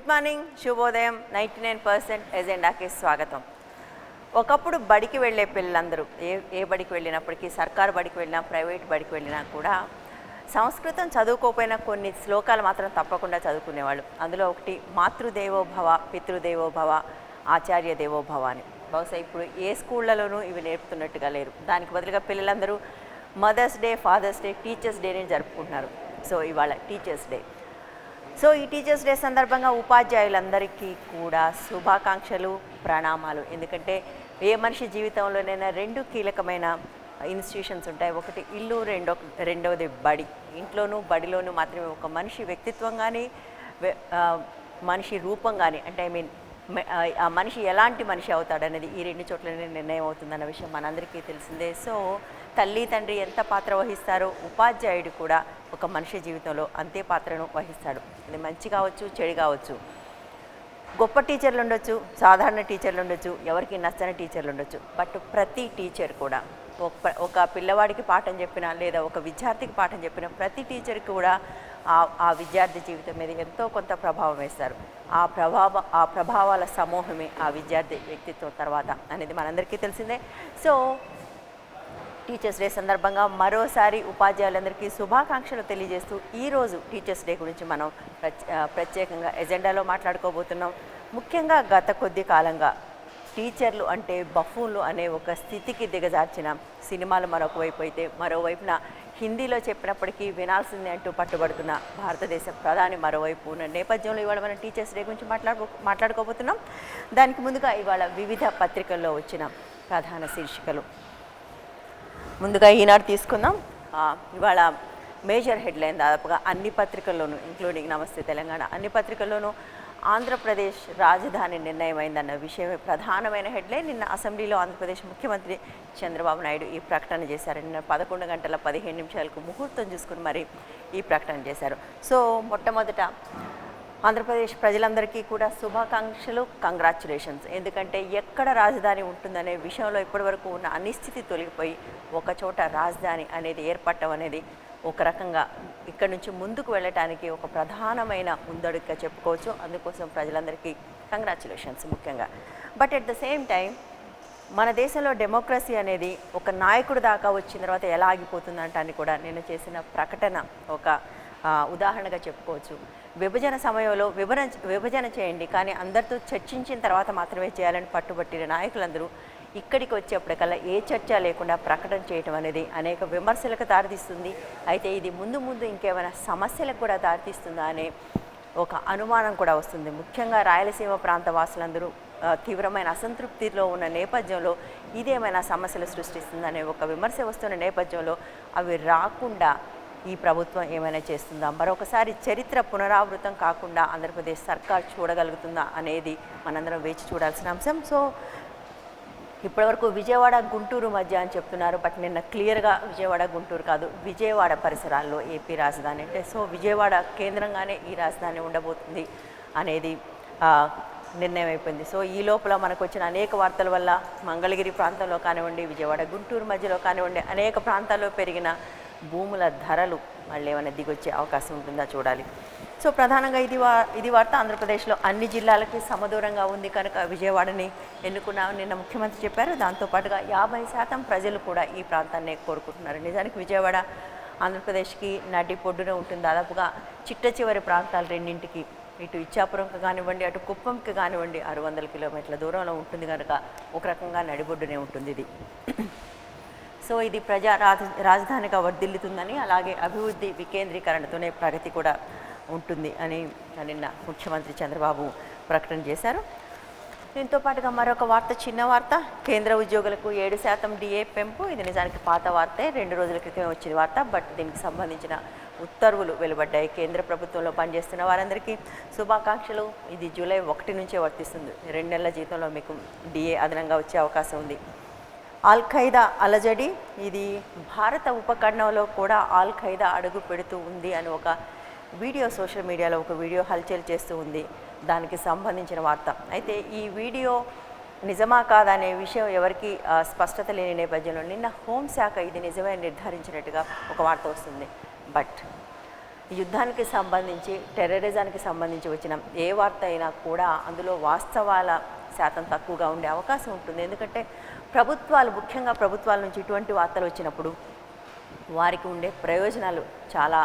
Good morning, శుభోదయం. 99% ఎజెండాకి స్వాగతం. ఒకప్పుడు బడికి వెళ్ళే పిల్లలందరూ ఏ బడికి వెళ్ళినప్పటికీ, సర్కారు బడికి వెళ్ళినా ప్రైవేట్ బడికి వెళ్ళినా కూడా సంస్కృతం చదువుకోకపోయినా కొన్ని శ్లోకాలు మాత్రం తప్పకుండా చదువుకునేవాళ్ళు. అందులో ఒకటి మాతృదేవోభవ, పితృదేవోభవ, ఆచార్య దేవోభవ అని. బహుశా ఇప్పుడు ఏ స్కూళ్ళలోనూ ఇవి నేర్పుతున్నట్టుగా లేరు. దానికి బదులుగా పిల్లలందరూ mother's day, father's day, teachers డేని జరుపుకుంటున్నారు. సో ఇవాళ టీచర్స్ డే. సో ఈ టీచర్స్ డే సందర్భంగా ఉపాధ్యాయులందరికీ కూడా శుభాకాంక్షలు, ప్రణామాలు. ఎందుకంటే ఏ మనిషి జీవితంలోనైనా రెండు కీలకమైన ఇన్స్టిట్యూషన్స్ ఉంటాయి. ఒకటి ఇల్లు, రెండవది బడి. ఇంట్లోనూ బడిలోనూ మాత్రమే ఒక మనిషి వ్యక్తిత్వం కానీ మనిషి రూపం కానీ, అంటే ఆ మనిషి ఎలాంటి మనిషి అవుతాడనేది ఈ రెండు చోట్లనే నిర్ణయం అవుతుందన్న విషయం మనందరికీ తెలిసిందే. సో తల్లి తండ్రి ఎంత పాత్ర వహిస్తారో ఉపాధ్యాయుడు కూడా ఒక మనిషి జీవితంలో అంతే పాత్రను వహిస్తాడు. అది మంచి కావచ్చు, చెడు కావచ్చు. గొప్ప టీచర్లు ఉండొచ్చు, సాధారణ టీచర్లు ఉండొచ్చు, ఎవరికి నచ్చని టీచర్లు ఉండొచ్చు. బట్ ప్రతి టీచర్ కూడా ఒక పిల్లవాడికి పాఠం చెప్పినా లేదా ఒక విద్యార్థికి పాఠం చెప్పినా ప్రతి టీచర్కి కూడా ఆ విద్యార్థి జీవితం మీద ఎంతో కొంత ప్రభావం వేస్తారు. ఆ ప్రభావాల సమూహమే ఆ విద్యార్థి వ్యక్తిత్వం తర్వాత అనేది మనందరికీ తెలిసిందే. సో టీచర్స్ డే సందర్భంగా మరోసారి ఉపాధ్యాయులందరికీ శుభాకాంక్షలు తెలియజేస్తూ ఈరోజు టీచర్స్ డే గురించి మనం ప్రత్యేకంగా ఎజెండాలో మాట్లాడుకోబోతున్నాం. ముఖ్యంగా గత కొద్ది కాలంగా టీచర్లు అంటే బఫూన్లు అనే ఒక స్థితికి దిగజార్చిన సినిమాలు మరొక వైపు అయితే, మరోవైపున హిందీలో చెప్పినప్పటికీ వినాల్సిందే అంటూ పట్టుబడుతున్న భారతదేశ ప్రధాని మరోవైపు ఉన్న నేపథ్యంలో ఇవాళ మనం టీచర్స్ డే గురించి మాట్లాడుకోబోతున్నాం. దానికి ముందుగా ఇవాళ వివిధ పత్రికల్లో వచ్చిన ప్రధాన శీర్షికలు. ముందుగా ఈనాడు తీసుకుందాం. ఇవాళ మేజర్ హెడ్లైన్ దాదాపుగా అన్ని పత్రికల్లోనూ, ఇంక్లూడింగ్ నమస్తే తెలంగాణ, అన్ని పత్రికల్లోనూ ఆంధ్రప్రదేశ్ రాజధాని నిర్ణయమైందన్న విషయమే ప్రధానమైన హెడ్లైన్. నిన్న అసెంబ్లీలో ఆంధ్రప్రదేశ్ ముఖ్యమంత్రి చంద్రబాబు నాయుడు ఈ ప్రకటన చేశారు. నిన్న 11:15 ముహూర్తం చూసుకుని మరి ఈ ప్రకటన చేశారు. సో మొట్టమొదట ఆంధ్రప్రదేశ్ ప్రజలందరికీ కూడా శుభాకాంక్షలు, కంగ్రాచ్యులేషన్స్. ఎందుకంటే ఎక్కడ రాజధాని ఉంటుందనే విషయంలో ఇప్పటివరకు ఉన్న అనిశ్చితి తొలగిపోయి ఒకచోట రాజధాని అనేది ఏర్పడటం అనేది ఒక రకంగా ఇక్కడ నుంచి ముందుకు వెళ్ళటానికి ఒక ప్రధానమైన ముందడుగుగా చెప్పుకోవచ్చు. అందుకోసం ప్రజలందరికీ కంగ్రాచ్యులేషన్స్ ముఖ్యంగా. But at the same time మన దేశంలో డెమోక్రసీ అనేది ఒక నాయకుడు దాకా వచ్చిన తర్వాత ఎలా ఆగిపోతుందంటాన్ని కూడా నేను చేసిన ప్రకటన ఒక ఉదాహరణగా చెప్పుకోవచ్చు. విభజన సమయంలో విభజన చేయండి, కానీ అందరితో చర్చించిన తర్వాత మాత్రమే చేయాలని పట్టుబట్టిన నాయకులందరూ ఇక్కడికి వచ్చేప్పటికల్లా ఏ చర్చ లేకుండా ప్రకటన చేయటం అనేది అనేక విమర్శలకు దారితీస్తుంది. అయితే ఇది ముందు ఇంకేమైనా సమస్యలకు కూడా దారితీస్తుందా అనే ఒక అనుమానం కూడా వస్తుంది. ముఖ్యంగా రాయలసీమ ప్రాంత వాసులందరూ తీవ్రమైన అసంతృప్తిలో ఉన్న నేపథ్యంలో ఇదేమైనా సమస్యలు సృష్టిస్తుందనే ఒక విమర్శ వస్తున్న నేపథ్యంలో అవి రాకుండా ఈ ప్రభుత్వం ఏమైనా చేస్తుందా, మరొకసారి చరిత్ర పునరావృతం కాకుండా ఆంధ్రప్రదేశ్ సర్కార్ చూడగలుగుతుందా అనేది మనందరం వేచి చూడాల్సిన అంశం. సో ఇప్పటివరకు విజయవాడ గుంటూరు మధ్య అని చెప్తున్నారు. బట్ నిన్న క్లియర్గా విజయవాడ గుంటూరు కాదు, విజయవాడ పరిసరాల్లో ఏపీ రాజధాని అంటే, సో విజయవాడ కేంద్రంగానే ఈ రాజధాని ఉండబోతుంది అనేది నిర్ణయం అయిపోయింది. సో ఈ లోపల మనకు వచ్చిన అనేక వార్తల వల్ల మంగళగిరి ప్రాంతంలో కానివ్వండి, విజయవాడ గుంటూరు మధ్యలో కానివ్వండి, అనేక ప్రాంతాల్లో పెరిగిన భూముల ధరలు మళ్ళీ ఏమైనా దిగొచ్చే అవకాశం ఉంటుందా చూడాలి. సో ప్రధానంగా ఇది వార్త. ఆంధ్రప్రదేశ్లో అన్ని జిల్లాలకి సమదూరంగా ఉంది కనుక విజయవాడని ఎన్నుకున్నామని నిన్న ముఖ్యమంత్రి చెప్పారు. దాంతోపాటుగా 50% ప్రజలు కూడా ఈ ప్రాంతాన్ని కోరుకుంటున్నారు. నిజానికి విజయవాడ ఆంధ్రప్రదేశ్కి నడి పొడ్డున ఉంటుంది. దాదాపుగా చిట్ట చివరి ప్రాంతాలు రెండింటికి, ఇటు ఇచ్చాపురంకి కానివ్వండి, అటు కుప్పంకి కానివ్వండి 600 కిలోమీటర్ల దూరంలో ఉంటుంది కనుక ఒక రకంగా నడిబొడ్డునే ఉంటుంది ఇది. సో ఇది ప్రజా రాజధానిగా వర్ధిల్లుతుందని, అలాగే అభివృద్ధి వికేంద్రీకరణతోనే ప్రగతి కూడా ఉంటుంది అని నిన్న ముఖ్యమంత్రి చంద్రబాబు ప్రకటన చేశారు. దీంతో పాటుగా మరొక వార్త, చిన్న వార్త. కేంద్ర ఉద్యోగులకు 7% డిఏ పెంపు. ఇది నిజానికి పాత వార్తే, 2 రోజుల క్రితమే వచ్చిన వార్త. బట్ దీనికి సంబంధించిన ఉత్తర్వులు వెలువడ్డాయి. కేంద్ర ప్రభుత్వంలో పనిచేస్తున్న వారందరికీ శుభాకాంక్షలు. ఇది జూలై 1 నుంచే వర్తిస్తుంది. 2 నెలల జీతంలో మీకు డిఏ అదనంగా వచ్చే అవకాశం ఉంది. ఆల్ ఖైదా అలజడి, ఇది భారత ఉపఖండంలో కూడా ఆల్ ఖైదా అడుగు పెడుతూ ఉంది అని ఒక వీడియో సోషల్ మీడియాలో ఒక వీడియో హల్చల్ చేస్తూ ఉంది. దానికి సంబంధించిన వార్త. అయితే ఈ వీడియో నిజమా కాదా అనే విషయం ఎవరికి స్పష్టత లేని నేపథ్యంలో నిన్న హోంశాఖ ఇది నిజమే నిర్ధారించినట్టుగా ఒక వార్త వస్తుంది. బట్ యుద్ధానికి సంబంధించి టెర్రరిజానికి సంబంధించి వచ్చిన ఏ వార్త అయినా కూడా అందులో వాస్తవాల శాతం తక్కువగా ఉండే అవకాశం ఉంటుంది. ఎందుకంటే ప్రభుత్వాలు, ముఖ్యంగా ప్రభుత్వాల నుంచి ఇటువంటి వార్తలు వచ్చినప్పుడు వారికి ఉండే ప్రయోజనాలు చాలా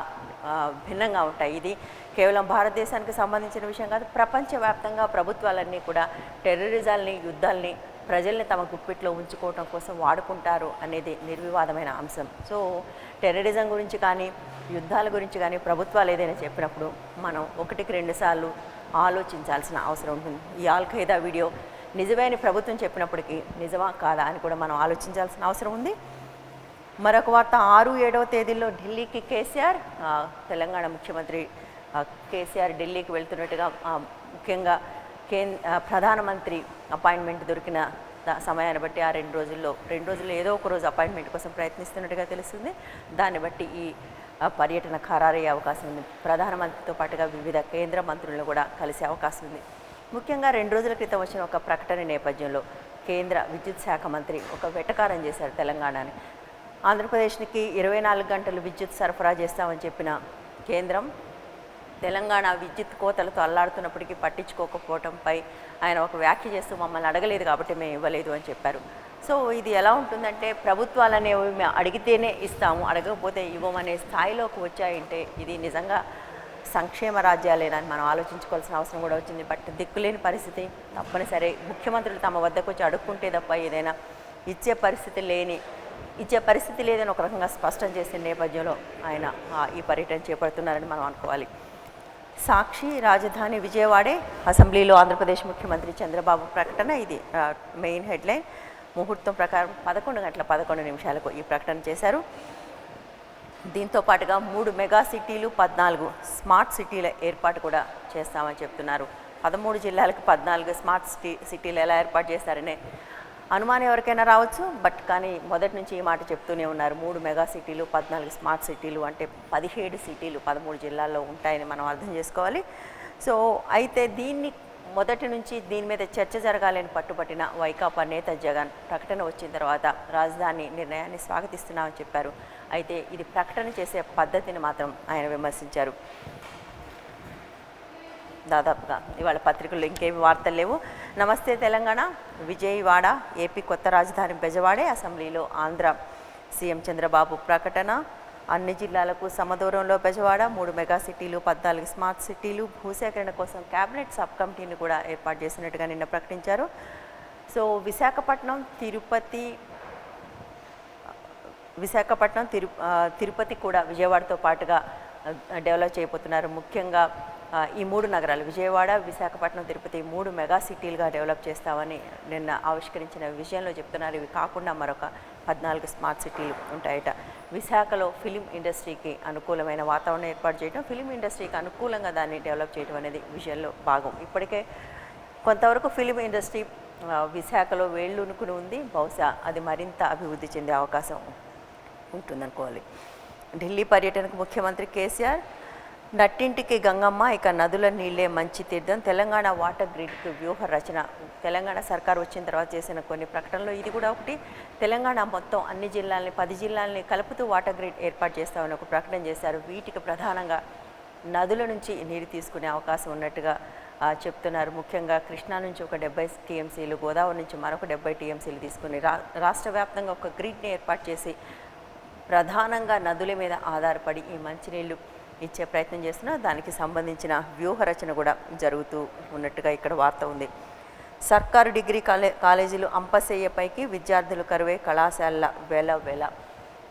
భిన్నంగా ఉంటాయి. ఇది కేవలం భారతదేశానికి సంబంధించిన విషయం కాదు, ప్రపంచవ్యాప్తంగా ప్రభుత్వాలన్నీ కూడా టెర్రరిజాల్ని, యుద్ధాల్ని ప్రజల్ని తమ గుప్పిట్లో ఉంచుకోవటం కోసం వాడుకుంటారు అనేది నిర్వివాదమైన అంశం. సో టెర్రరిజం గురించి కానీ యుద్ధాల గురించి కానీ ప్రభుత్వాలు ఏదైనా చెప్పినప్పుడు మనం ఒకటికి 2 సార్లు ఆలోచించాల్సిన అవసరం ఉంటుంది. ఈ ఆల్ ఖైదా వీడియో నిజమైన ప్రభుత్వం చెప్పినప్పటికీ నిజమా కాదా అని కూడా మనం ఆలోచించాల్సిన అవసరం ఉంది. మరొక వార్త 6, 7వ తేదీల్లో ఢిల్లీకి కేసీఆర్, తెలంగాణ ముఖ్యమంత్రి కేసీఆర్ ఢిల్లీకి వెళ్తున్నట్టుగా ముఖ్యంగా ప్రధానమంత్రి అపాయింట్మెంట్ దొరికిన సమయాన్ని బట్టి ఆ 2 రోజుల్లో ఏదో ఒక రోజు అపాయింట్మెంట్ కోసం ప్రయత్నిస్తున్నట్టుగా తెలుస్తుంది. దాన్ని బట్టి ఈ పర్యటన ఖరారయ్యే అవకాశం ఉంది. ప్రధానమంత్రితో పాటుగా వివిధ కేంద్ర మంత్రులను కూడా కలిసే అవకాశం ఉంది. ముఖ్యంగా 2 రోజుల క్రితం వచ్చిన ఒక ప్రకటన నేపథ్యంలో కేంద్ర విద్యుత్ శాఖ మంత్రి ఒక వెటకారం చేశారు తెలంగాణని. ఆంధ్రప్రదేశ్కి 24 గంటలు విద్యుత్ సరఫరా చేస్తామని చెప్పిన కేంద్రం తెలంగాణ విద్యుత్ కోతలతో అల్లాడుతున్నప్పటికీ పట్టించుకోకపోవడంపై ఆయన ఒక వ్యాఖ్య చేస్తూ మమ్మల్ని అడగలేదు కాబట్టి మేము ఇవ్వలేదు అని చెప్పారు. సో ఇది ఎలా ఉంటుందంటే ప్రభుత్వాలు అనేవి మేము అడిగితేనే ఇస్తాము, అడగకపోతే ఇవ్వమనే స్థాయిలోకి వచ్చాయంటే ఇది నిజంగా సంక్షేమ రాజ్యాలేనని మనం ఆలోచించుకోవాల్సిన అవసరం కూడా వచ్చింది. బట్ దిక్కులేని పరిస్థితి, తప్పనిసరి ముఖ్యమంత్రులు తమ వద్దకు వచ్చి అడుక్కుంటే తప్ప ఏదైనా ఇచ్చే పరిస్థితి లేదని ఒక రకంగా స్పష్టం చేసిన నేపథ్యంలో ఆయన ఈ పర్యటన చేపడుతున్నారని మనం అనుకోవాలి. సాక్షి రాజధాని విజయవాడే, అసెంబ్లీలో ఆంధ్రప్రదేశ్ ముఖ్యమంత్రి చంద్రబాబు ప్రకటన. ఇది మెయిన్ హెడ్లైన్. ముహూర్తం ప్రకారం 11:11 ఈ ప్రకటన చేశారు. దీంతో పాటుగా 3 మెగా సిటీలు, 14 స్మార్ట్ సిటీల ఏర్పాటు కూడా చేస్తామని చెప్తున్నారు. 13 జిల్లాలకు 14 స్మార్ట్ సిటీలు ఎలా ఏర్పాటు చేస్తారనే అనుమానం ఎవరికైనా రావచ్చు. బట్ కానీ మొదటి నుంచి ఈ మాట చెప్తూనే ఉన్నారు. 3 మెగా సిటీలు, 14 స్మార్ట్ సిటీలు అంటే 17 సిటీలు 13 జిల్లాల్లో ఉంటాయని మనం అర్థం చేసుకోవాలి. సో అయితే మొదటి నుంచి దీని మీద చర్చ జరగాలని పట్టుబట్టిన వైకాపా నేత జగన్ ప్రకటన వచ్చిన తర్వాత రాజధాని నిర్ణయాన్ని స్వాగతిస్తున్నామని చెప్పారు. అయితే ఇది ప్రకటన చేసే పద్ధతిని మాత్రం ఆయన విమర్శించారు. దాదాపుగా ఇవాళ పత్రికల్లో ఇంకేమి వార్తలు లేవు. నమస్తే తెలంగాణ, విజయవాడ ఏపీ కొత్త రాజధాని బెజవాడే, అసెంబ్లీలో ఆంధ్ర సీఎం చంద్రబాబు ప్రకటన. అన్ని జిల్లాలకు సమదూరంలో బెజవాడ, 3 మెగా సిటీలు, 14 స్మార్ట్ సిటీలు. భూసేకరణ కోసం క్యాబినెట్ సబ్ కమిటీని కూడా ఏర్పాటు చేసినట్టుగా నిన్న ప్రకటించారు. సో విశాఖపట్నం, తిరుపతి కూడా విజయవాడతో పాటుగా డెవలప్ చేయబోతున్నారు. ముఖ్యంగా ఈ 3 నగరాలు విజయవాడ, విశాఖపట్నం, తిరుపతి 3 మెగా సిటీలుగా డెవలప్ చేస్తామని నిన్న ఆవిష్కరించిన విషయంలో చెప్తున్నారు. ఇవి కాకుండా మరొక 14 స్మార్ట్ సిటీలు ఉంటాయట. విశాఖలో ఫిలిం ఇండస్ట్రీకి అనుకూలమైన వాతావరణం ఏర్పాటు చేయడం, ఫిలిం ఇండస్ట్రీకి అనుకూలంగా దాన్ని డెవలప్ చేయడం అనేది విషయంలో భాగం. ఇప్పటికే కొంతవరకు ఫిలిం ఇండస్ట్రీ విశాఖలో వేళ్ళునుకుని ఉంది. బహుశా అది మరింత అభివృద్ధి చెందే అవకాశం ఉంటుందనుకోవాలి. ఢిల్లీ పర్యటనకు ముఖ్యమంత్రి కేసీఆర్. నట్టింటికి గంగమ్మ, ఇక నదుల నీళ్ళే మంచి తీర్థం. తెలంగాణ వాటర్ గ్రిడ్కి వ్యూహ రచన. తెలంగాణ సర్కార్ వచ్చిన తర్వాత చేసిన కొన్ని ప్రకటనలో ఇది కూడా ఒకటి. తెలంగాణ మొత్తం అన్ని జిల్లాలని 10 జిల్లాలని కలుపుతూ వాటర్ గ్రిడ్ ఏర్పాటు చేస్తామని ఒక ప్రకటన చేశారు. వీటికి ప్రధానంగా నదుల నుంచి నీరు తీసుకునే అవకాశం ఉన్నట్టుగా చెప్తున్నారు. ముఖ్యంగా కృష్ణా నుంచి ఒక 70 టీఎంసీలు, గోదావరి నుంచి మరొక 70 టీఎంసీలు తీసుకుని రాష్ట్ర వ్యాప్తంగా ఒక గ్రిడ్ని ఏర్పాటు చేసి ప్రధానంగా నదుల మీద ఆధారపడి ఈ మంచినీళ్ళు ఇచ్చే ప్రయత్నం చేస్తున్నా. దానికి సంబంధించిన వ్యూహ రచన కూడా జరుగుతూ ఉన్నట్టుగా ఇక్కడ వార్త ఉంది. సర్కారు డిగ్రీ కాలేజీలు అంపశయ్య పైకి, విద్యార్థులు కరువే, కళాశాలల వేల.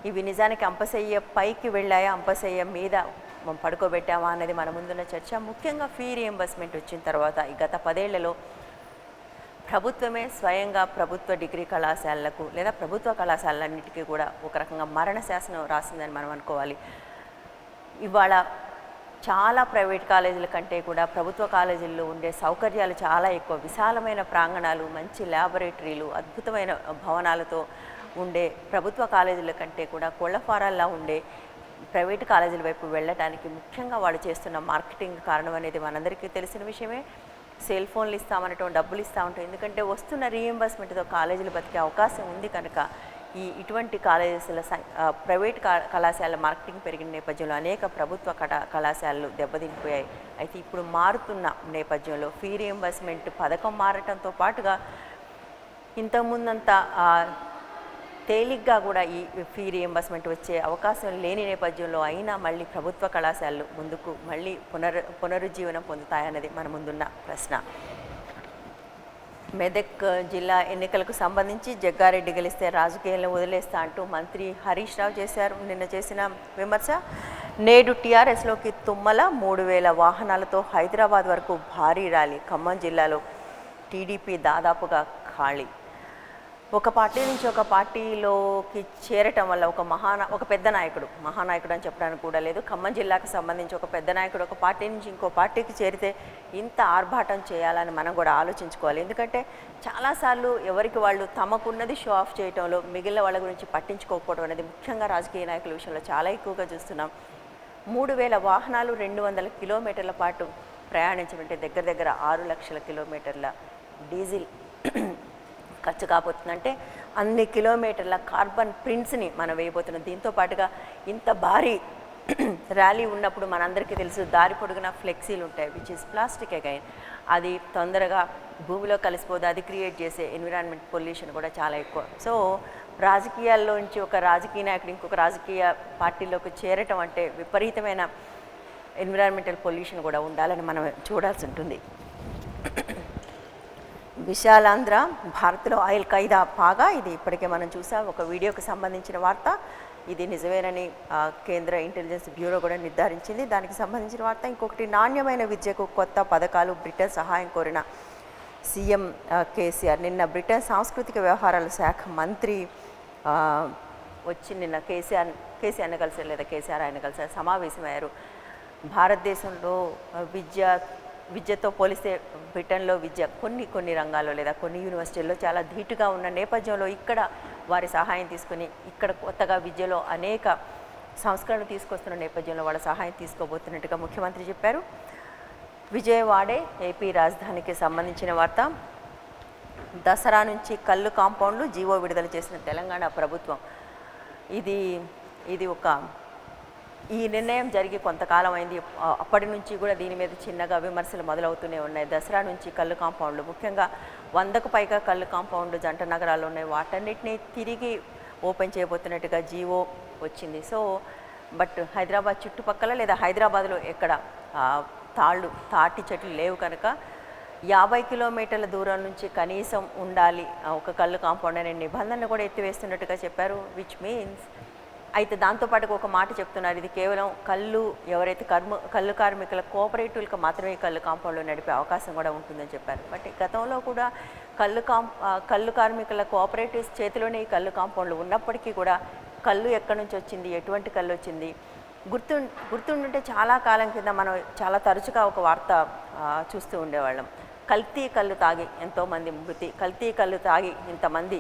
ఇవి నిజానికి అంపశయ్య పైకి వెళ్ళాయా, అంపశయ్య మీద పడుకోబెట్టామా అనేది మన ముందున్న చర్చ. ముఖ్యంగా ఫీ రియంబర్స్మెంట్ వచ్చిన తర్వాత ఈ గత 10 ఏళ్లలో ప్రభుత్వమే స్వయంగా ప్రభుత్వ డిగ్రీ కళాశాలలకు లేదా ప్రభుత్వ కళాశాలన్నిటికీ కూడా ఒక రకంగా మరణ శాసనం రాసిందని మనం అనుకోవాలి. ఇవాళ చాలా ప్రైవేట్ కాలేజీల కంటే కూడా ప్రభుత్వ కాలేజీల్లో ఉండే సౌకర్యాలు చాలా ఎక్కువ. విశాలమైన ప్రాంగణాలు, మంచి ల్యాబొరేటరీలు, అద్భుతమైన భవనాలతో ఉండే ప్రభుత్వ కాలేజీల కంటే కూడా కోళ్లఫారాల్లా ఉండే ప్రైవేట్ కాలేజీల వైపు వెళ్ళటానికి ముఖ్యంగా వాళ్ళు చేస్తున్న మార్కెటింగ్ కారణం అనేది మనందరికీ తెలిసిన విషయమే. సెల్ ఫోన్లు ఇస్తామనటం, డబ్బులు ఇస్తూ ఉంటాం. ఎందుకంటే వస్తున్న రీఎంబర్స్మెంట్తో కాలేజీలు బతికే అవకాశం ఉంది కనుక ఇటువంటి ప్రైవేట్ కళాశాల మార్కెటింగ్ పెరిగిన నేపథ్యంలో అనేక ప్రభుత్వ కళాశాలలు దెబ్బతిండిపోయాయి. అయితే ఇప్పుడు మారుతున్న నేపథ్యంలో ఫీ రీయింబర్స్మెంట్ పథకం మారటంతో పాటుగా ఇంతకుముందంతా తేలిగ్గా కూడా ఈ ఫీ రీయింబర్స్మెంట్ వచ్చే అవకాశం లేని నేపథ్యంలో అయినా మళ్ళీ ప్రభుత్వ కళాశాలలు ముందుకు మళ్ళీ పునరుజ్జీవనం పొందుతాయన్నది మన ముందున్న ప్రశ్న. మెదక్ జిల్లా ఎన్నికలకు సంబంధించి జగ్గారెడ్డి గెలిస్తే రాజకీయాలను వదిలేస్తా అంటూ మంత్రి హరీష్ రావు నిన్న చేసిన విమర్శ. నేడు టీఆర్ఎస్లోకి తుమ్మల 3000 వాహనాలతో హైదరాబాద్ వరకు భారీ ర్యాలీ. ఖమ్మం జిల్లాలో టీడీపీ దాదాపుగా ఖాళీ. ఒక పార్టీ నుంచి ఒక పార్టీలోకి చేరటం వల్ల ఒక పెద్ద నాయకుడు, మహానాయకుడు అని చెప్పడానికి కూడా లేదు, ఖమ్మం జిల్లాకు సంబంధించి ఒక పెద్ద నాయకుడు ఒక పార్టీ నుంచి ఇంకో పార్టీకి చేరితే ఇంత ఆర్భాటం చేయాలని మనం కూడా ఆలోచించుకోవాలి. ఎందుకంటే చాలాసార్లు ఎవరికి వాళ్ళు తమకున్నది షో ఆఫ్ చేయటంలో మిగిలిన వాళ్ళ గురించి పట్టించుకోకపోవడం అనేది ముఖ్యంగా రాజకీయ నాయకుల విషయంలో చాలా ఎక్కువగా చూస్తున్నాం. 3000 వాహనాలు 200 కిలోమీటర్ల పాటు ప్రయాణించమంటే దగ్గర 6 లక్షల కిలోమీటర్ల డీజిల్ ఖర్చు కాబోతుందంటే అన్ని కిలోమీటర్ల కార్బన్ ప్రింట్స్ని మనం వేయబోతున్నాం. దీంతో పాటుగా ఇంత భారీ ర్యాలీ ఉన్నప్పుడు మనందరికీ తెలుసు దారి పొడుగున ఫ్లెక్సీలు ఉంటాయి, విచ్ ఇస్ ప్లాస్టిక్ అగైన్. అది తొందరగా భూమిలో కలిసిపోదు, అది క్రియేట్ చేసే ఎన్విరాన్మెంట్ పొల్యూషన్ కూడా చాలా ఎక్కువ. సో రాజకీయాల్లోంచి ఒక రాజకీయ నాయకుడు ఇంకొక రాజకీయ పార్టీలోకి చేరటం అంటే విపరీతమైన ఎన్విరాన్మెంటల్ పొల్యూషన్ కూడా ఉండాలని మనం చూడాల్సి ఉంటుంది. విశాలాంధ్ర భారత్లో ఆయిల్ ఖైదా పాగా. ఇది ఇప్పటికే మనం చూసాం, ఒక వీడియోకి సంబంధించిన వార్త. ఇది నిజమేనని కేంద్ర ఇంటెలిజెన్స్ బ్యూరో కూడా నిర్ధారించింది. దానికి సంబంధించిన వార్త. ఇంకొకటి, నాణ్యమైన విద్యకు కొత్త పథకాలు, బ్రిటన్ సహాయం కోరిన సీఎం కేసీఆర్. నిన్న బ్రిటన్ సాంస్కృతిక వ్యవహారాల శాఖ మంత్రి వచ్చి నిన్న కేసీఆర్ని కలిసారు, లేదా కేసీఆర్ ఆయన కలిసారు, సమావేశమయ్యారు. భారతదేశంలో విద్యతో పోలిస్తే బ్రిటన్లో విద్య కొన్ని రంగాల్లో లేదా కొన్ని యూనివర్సిటీల్లో చాలా ధీటుగా ఉన్న నేపథ్యంలో ఇక్కడ వారి సహాయం తీసుకుని ఇక్కడ కొత్తగా విద్యలో అనేక సంస్కరణలు తీసుకొస్తున్న నేపథ్యంలో వాళ్ళ సహాయం తీసుకోబోతున్నట్టుగా ముఖ్యమంత్రి చెప్పారు. విజయవాడే ఏపీ రాజధానికి సంబంధించిన వార్త. దసరా నుంచి కల్లు కాంపౌండ్లు జీవో విడుదల చేసిన తెలంగాణ ప్రభుత్వం. ఇది ఈ నిర్ణయం జరిగి కొంతకాలం అయింది. అప్పటి నుంచి కూడా దీని మీద చిన్నగా విమర్శలు మొదలవుతూనే ఉన్నాయి. దసరా నుంచి కల్లు కాంపౌండ్లు, ముఖ్యంగా 100కు పైగా కల్లు కాంపౌండ్లు జంట నగరాలు ఉన్నాయి, వాటన్నిటిని తిరిగి ఓపెన్ చేయబోతున్నట్టుగా జీవో వచ్చింది. సో బట్ హైదరాబాద్ చుట్టుపక్కల లేదా హైదరాబాద్లో ఎక్కడ తాటి చెట్లు లేవు కనుక 50 కిలోమీటర్ల దూరం నుంచి కనీసం ఉండాలి ఒక కల్లు కాంపౌండ్ అనే నిబంధనలు కూడా ఎత్తివేస్తున్నట్టుగా చెప్పారు. విచ్ మీన్స్ అయితే దాంతోపాటు ఒక మాట చెప్తున్నారు, ఇది కేవలం ఎవరైతే కల్లు కార్మికుల కోఆపరేటివ్లకు మాత్రమే కల్లు కాంపౌండ్లో నడిపే అవకాశం కూడా ఉంటుందని చెప్పారు. బట్ గతంలో కూడా కల్లు కార్మికుల కోఆపరేటివ్స్ చేతిలోనే ఈ కల్లు కాంపౌండ్లు ఉన్నప్పటికీ కూడా కల్లు ఎక్కడి నుంచి వచ్చింది, ఎటువంటి కల్లు వచ్చింది గుర్తుంటే చాలా కాలం కింద మనం చాలా తరచుగా ఒక వార్త చూస్తూ ఉండేవాళ్ళం. కల్తీ కల్లు తాగి ఎంతోమంది మృతి, కల్తీ కల్లు తాగి ఇంతమంది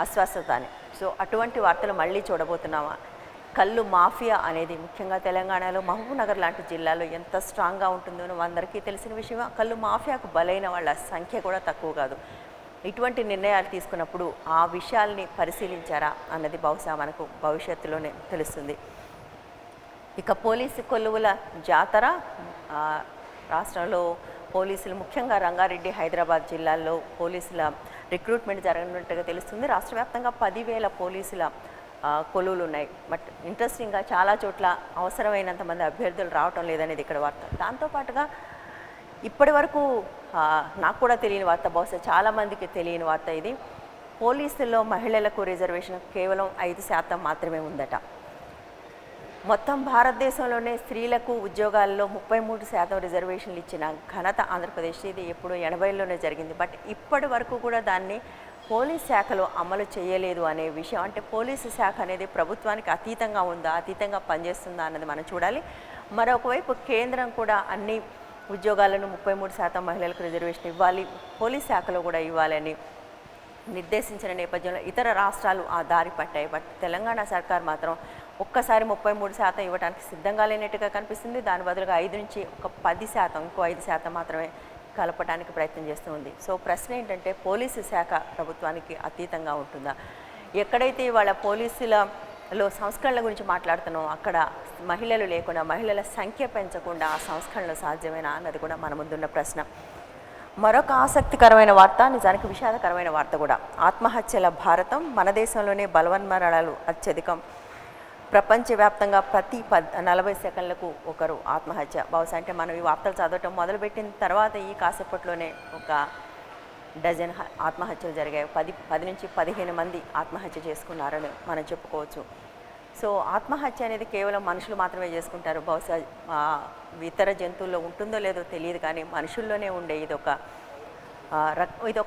అస్వస్థత అని. సో అటువంటి వార్తలు మళ్ళీ చూడబోతున్నామా? కల్లు మాఫియా అనేది ముఖ్యంగా తెలంగాణలో మహబూబ్నగర్ లాంటి జిల్లాలో ఎంత స్ట్రాంగ్గా ఉంటుందో అందరికీ తెలిసిన విషయమే. కల్లు మాఫియాకు బలైన వాళ్ళ సంఖ్య కూడా తక్కువ కాదు. ఇటువంటి నిర్ణయాలు తీసుకున్నప్పుడు ఆ విషయాల్ని పరిశీలించారా అన్నది బహుశా మనకు భవిష్యత్తులోనే తెలుస్తుంది. ఇక పోలీసు కొలువుల జాతర. రాష్ట్రంలో పోలీసులు ముఖ్యంగా రంగారెడ్డి, హైదరాబాద్ జిల్లాల్లో పోలీసుల రిక్రూట్మెంట్ జరగనున్నట్టుగా తెలుస్తుంది. రాష్ట్ర వ్యాప్తంగా 10,000 పోలీసుల కొలువులు ఉన్నాయి. బట్ ఇంట్రెస్టింగ్గా చాలా చోట్ల అవసరమైనంత మంది అభ్యర్థులు రావటం లేదనేది ఇక్కడ వార్త. దాంతోపాటుగా ఇప్పటి వరకు నాకు కూడా తెలియని వార్త, బహుశా చాలామందికి తెలియని వార్త ఇది. పోలీసుల్లో మహిళలకు రిజర్వేషన్ కేవలం 5% మాత్రమే ఉందట. మొత్తం భారతదేశంలోనే స్త్రీలకు ఉద్యోగాల్లో 33% రిజర్వేషన్లు ఇచ్చిన ఘనత ఆంధ్రప్రదేశ్. ఇది ఎప్పుడు 80లోనే జరిగింది. బట్ ఇప్పటి వరకు కూడా దాన్ని పోలీస్ శాఖలో అమలు చేయలేదు అనే విషయం. అంటే పోలీసు శాఖ అనేది ప్రభుత్వానికి అతీతంగా ఉందా, అతీతంగా పనిచేస్తుందా అన్నది మనం చూడాలి. మరొకవైపు కేంద్రం కూడా అన్ని ఉద్యోగాలను 33% మహిళలకు రిజర్వేషన్ ఇవ్వాలి, పోలీస్ శాఖలో కూడా ఇవ్వాలని నిర్దేశించిన నేపథ్యంలో ఇతర రాష్ట్రాలు ఆ దారి పట్టాయి. బట్ తెలంగాణ సర్కార్ మాత్రం ఒక్కసారి 33% ఇవ్వడానికి సిద్ధంగా లేనట్టుగా కనిపిస్తుంది. దాని బదులుగా 5 నుంచి ఒక 10%, ఇంకో 5% మాత్రమే కలపడానికి ప్రయత్నం చేస్తూ ఉంది. సో ప్రశ్న ఏంటంటే పోలీసు శాఖ ప్రభుత్వానికి అతీతంగా ఉంటుందా? ఎక్కడైతే వాళ్ళ పోలీసులలో సంస్కరణల గురించి మాట్లాడుతున్నామో అక్కడ మహిళలు లేకుండా, మహిళల సంఖ్య పెంచకుండా ఆ సంస్కరణలు సాధ్యమేనా అన్నది కూడా మన ముందున్న ప్రశ్న. మరొక ఆసక్తికరమైన వార్త, నిజానికి విషాదకరమైన వార్త కూడా. ఆత్మహత్యల భారతం, మన దేశంలోనే బలవన్మరణాలు అత్యధికం. ప్రపంచవ్యాప్తంగా ప్రతి 40 సెకండ్లకు ఒకరు ఆత్మహత్య. బహుశా అంటే మనం ఈ వార్తలు చదవటం మొదలుపెట్టిన తర్వాత ఈ కాసేపట్లోనే ఒక డజన్ ఆత్మహత్యలు జరిగాయి. 10 నుంచి 15 మంది ఆత్మహత్య చేసుకున్నారని మనం చెప్పుకోవచ్చు. సో ఆత్మహత్య అనేది కేవలం మనుషులు మాత్రమే చేసుకుంటారు. బహుశా ఇతర జంతువుల్లో ఉంటుందో లేదో తెలియదు, కానీ మనుషుల్లోనే ఉండే ఇదొక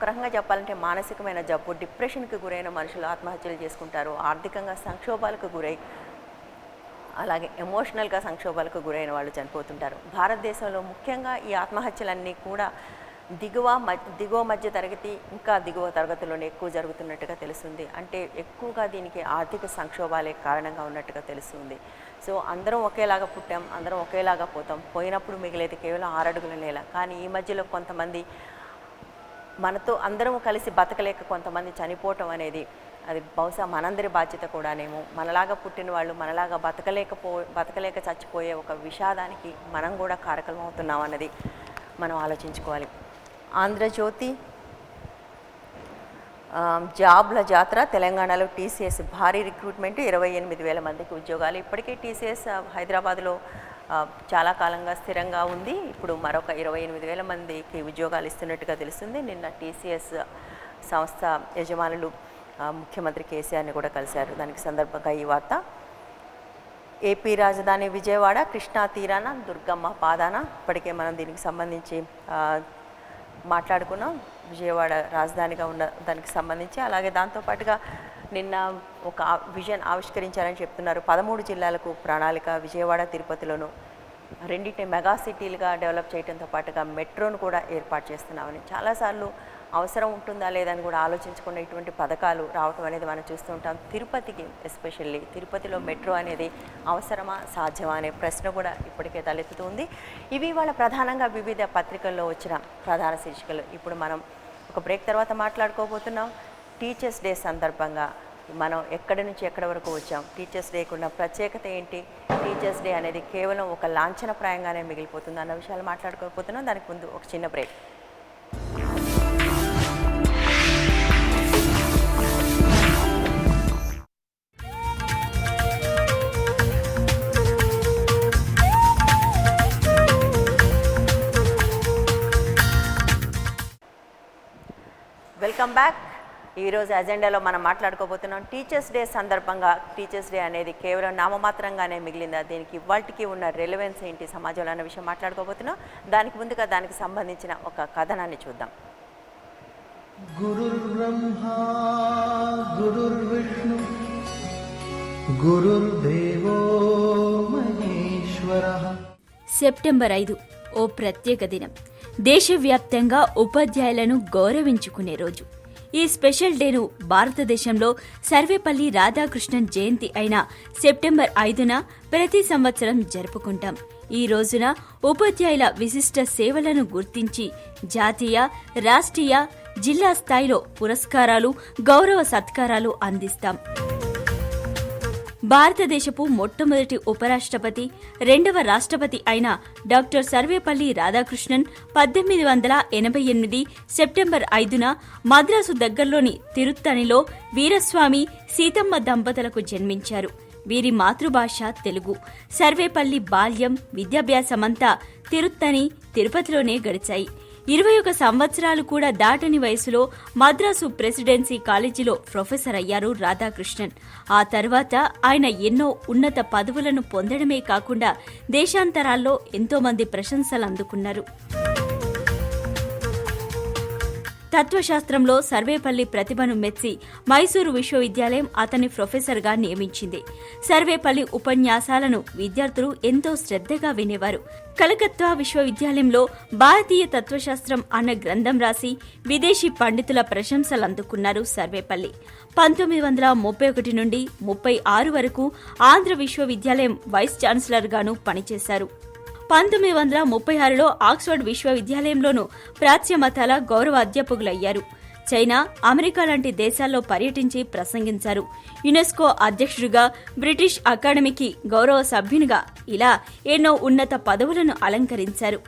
రకంగా చెప్పాలంటే మానసికమైన జబ్బు. డిప్రెషన్కి గురైన మనుషులు ఆత్మహత్యలు చేసుకుంటారు. ఆర్థికంగా సంక్షోభాలకు గురై, అలాగే ఎమోషనల్గా సంక్షోభాలకు గురైన వాళ్ళు చనిపోతుంటారు. భారతదేశంలో ముఖ్యంగా ఈ ఆత్మహత్యలన్నీ కూడా దిగువ మధ్య తరగతి, ఇంకా దిగువ తరగతిలోనే ఎక్కువ జరుగుతున్నట్టుగా తెలుస్తుంది. అంటే ఎక్కువగా దీనికి ఆర్థిక సంక్షోభాలే కారణంగా ఉన్నట్టుగా తెలుస్తుంది. సో అందరం ఒకేలాగా పుట్టాం, అందరం ఒకేలాగా పోతాం. పోయినప్పుడు మిగిలేది కేవలం 6 అడుగుల నేల. కానీ ఈ మధ్యలో కొంతమంది మనతో అందరం కలిసి బతకలేక కొంతమంది చనిపోవటం అనేది, అది బహుశా మనందరి బాధ్యత కూడానేమో. మనలాగా పుట్టిన వాళ్ళు మనలాగా బతకలేక చచ్చిపోయే ఒక విషాదానికి మనం కూడా కారకలం అవుతున్నాం అన్నది మనం ఆలోచించుకోవాలి. ఆంధ్రజ్యోతి, జాబ్ల జాతర, తెలంగాణలో టీసీఎస్ భారీ రిక్రూట్మెంట్, 28,000 మందికి ఉద్యోగాలు. ఇప్పటికే టీసీఎస్ హైదరాబాద్లో చాలా కాలంగా స్థిరంగా ఉంది. ఇప్పుడు మరొక 28,000 మందికి ఉద్యోగాలు ఇస్తున్నట్టుగా తెలుస్తుంది. నిన్న టీసీఎస్ సంస్థ యజమానులు ముఖ్యమంత్రి కేసీఆర్ని కూడా కలిశారు. దానికి సందర్భంగా ఈ వార్త. ఏపీ రాజధాని విజయవాడ, కృష్ణా తీరాన దుర్గమ్మ పాదాన. ఇప్పటికే మనం దీనికి సంబంధించి మాట్లాడుకున్నాం, విజయవాడ రాజధానిగా ఉన్న దానికి సంబంధించి. అలాగే దాంతోపాటుగా నిన్న ఒక విజన్ ఆవిష్కరించారని చెప్తున్నారు. 13 జిల్లాలకు ప్రణాళిక, విజయవాడ తిరుపతిలోను రెండింటిని మెగా సిటీలుగా డెవలప్ చేయడంతో పాటుగా మెట్రోను కూడా ఏర్పాటు చేస్తున్నామని. చాలాసార్లు అవసరం ఉంటుందా లేదని కూడా ఆలోచించుకున్న ఇటువంటి పథకాలు రావటం అనేది మనం చూస్తూ ఉంటాం. తిరుపతికి ఎస్పెషల్లీ తిరుపతిలో మెట్రో అనేది అవసరమా, సాధ్యమా అనే ప్రశ్న కూడా ఇప్పటికే తలెత్తుతుంది. ఇవి వాళ్ళ ప్రధానంగా వివిధ పత్రికల్లో వచ్చిన ప్రధాన శీర్షికలు. ఇప్పుడు మనం ఒక బ్రేక్ తర్వాత మాట్లాడుకోబోతున్నాం. టీచర్స్ డే సందర్భంగా మనం ఎక్కడి నుంచి ఎక్కడి వరకు వచ్చాం, టీచర్స్ డేకి ఉన్న ప్రత్యేకత ఏంటి, టీచర్స్ డే అనేది కేవలం ఒక లాంఛనప్రాయంగానే మిగిలిపోతుంది అన్న విషయాలు మాట్లాడుకోబోతున్నాం. దానికి ముందు ఒక చిన్న బ్రేక్. Welcome back. ఈరోజు అజెండాలో మనం మాట్లాడుకోబోతున్నాం టీచర్స్ డే సందర్భంగా. టీచర్స్ డే అనేది కేవలం నామమాత్రంగానే మిగిలిందా, దీనికి ఇవాల్టికి ఉన్న రెలవెన్స్ ఏంటి సమాజంలో అన్న విషయం మాట్లాడుకోబోతున్నాం. దానికి ముందుగా దానికి సంబంధించిన ఒక కథనాన్ని చూద్దాం. గురుర్ బ్రహ్మా గురుర్ విష్ణు గురుర్దేవో మహేశ్వరః. సెప్టెంబర్ 5 ఓ ప్రత్యేక దినం. దేశవ్యాప్తంగా ఉపాధ్యాయులను గౌరవించుకునే రోజు. ఈ స్పెషల్ డేను భారతదేశంలో సర్వేపల్లి రాధాకృష్ణన్ జయంతి అయిన సెప్టెంబర్ 5న ప్రతి సంవత్సరం జరుపుకుంటాం. ఈ రోజున ఉపాధ్యాయుల విశిష్ట సేవలను గుర్తించి జాతీయ, రాష్ట్రీయ, జిల్లా స్థాయిలో పురస్కారాలు, గౌరవ సత్కారాలు అందిస్తాం. భారతదేశపు మొట్టమొదటి ఉపరాష్ట్రపతి, 2వ రాష్ట్రపతి అయిన డాక్టర్ సర్వేపల్లి రాధాకృష్ణన్ 1888 సెప్టెంబర్ 5న మద్రాసు దగ్గరలోని తిరుత్తణిలో వీరస్వామి, సీతమ్మ దంపతులకు జన్మించారు. వీరి మాతృభాష తెలుగు. సర్వేపల్లి బాల్యం, విద్యాభ్యాసమంతా తిరుత్తణి, తిరుపతిలోనే గడిచాయి. 21 సంవత్సరాలు కూడా దాటని వయసులో మద్రాసు ప్రెసిడెన్సీ కాలేజీలో ప్రొఫెసర్ అయ్యారు రాధాకృష్ణన్. ఆ తర్వాత ఆయన ఎన్నో ఉన్నత పదవులను పొందడమే కాకుండా దేశాంతరాల్లో ఎంతో మంది ప్రశంసలు అందుకున్నారు. తత్వశాస్త్రంలో సర్వేపల్లి ప్రతిభను మెచ్చి మైసూరు విశ్వవిద్యాలయం అతన్ని ప్రొఫెసర్గా నియమించింది. సర్వేపల్లి ఉపన్యాసాలను విద్యార్థులు ఎంతో శ్రద్ధగా వినేవారు. కలకత్తా విశ్వవిద్యాలయంలో భారతీయ తత్వశాస్త్రం అన్న గ్రంథం రాసి విదేశీ పండితుల ప్రశంసలు అందుకున్నారు సర్వేపల్లి. 1931 నుండి 36 వరకు ఆంధ్ర విశ్వవిద్యాలయం వైస్ ఛాన్సలర్గాను పనిచేశారు. 1936లో ఆక్స్ఫర్డ్ విశ్వవిద్యాలయంలోనూ ప్రాచ్య మతాల గౌరవ అధ్యాపకులయ్యారు. చైనా, అమెరికా లాంటి దేశాల్లో పర్యటించి ప్రసంగించారు. యునెస్కో అధ్యక్షుడిగా, బ్రిటిష్ అకాడమీకి గౌరవ సభ్యునిగా ఇలా ఎన్నో ఉన్నత పదవులను అలంకరించారు.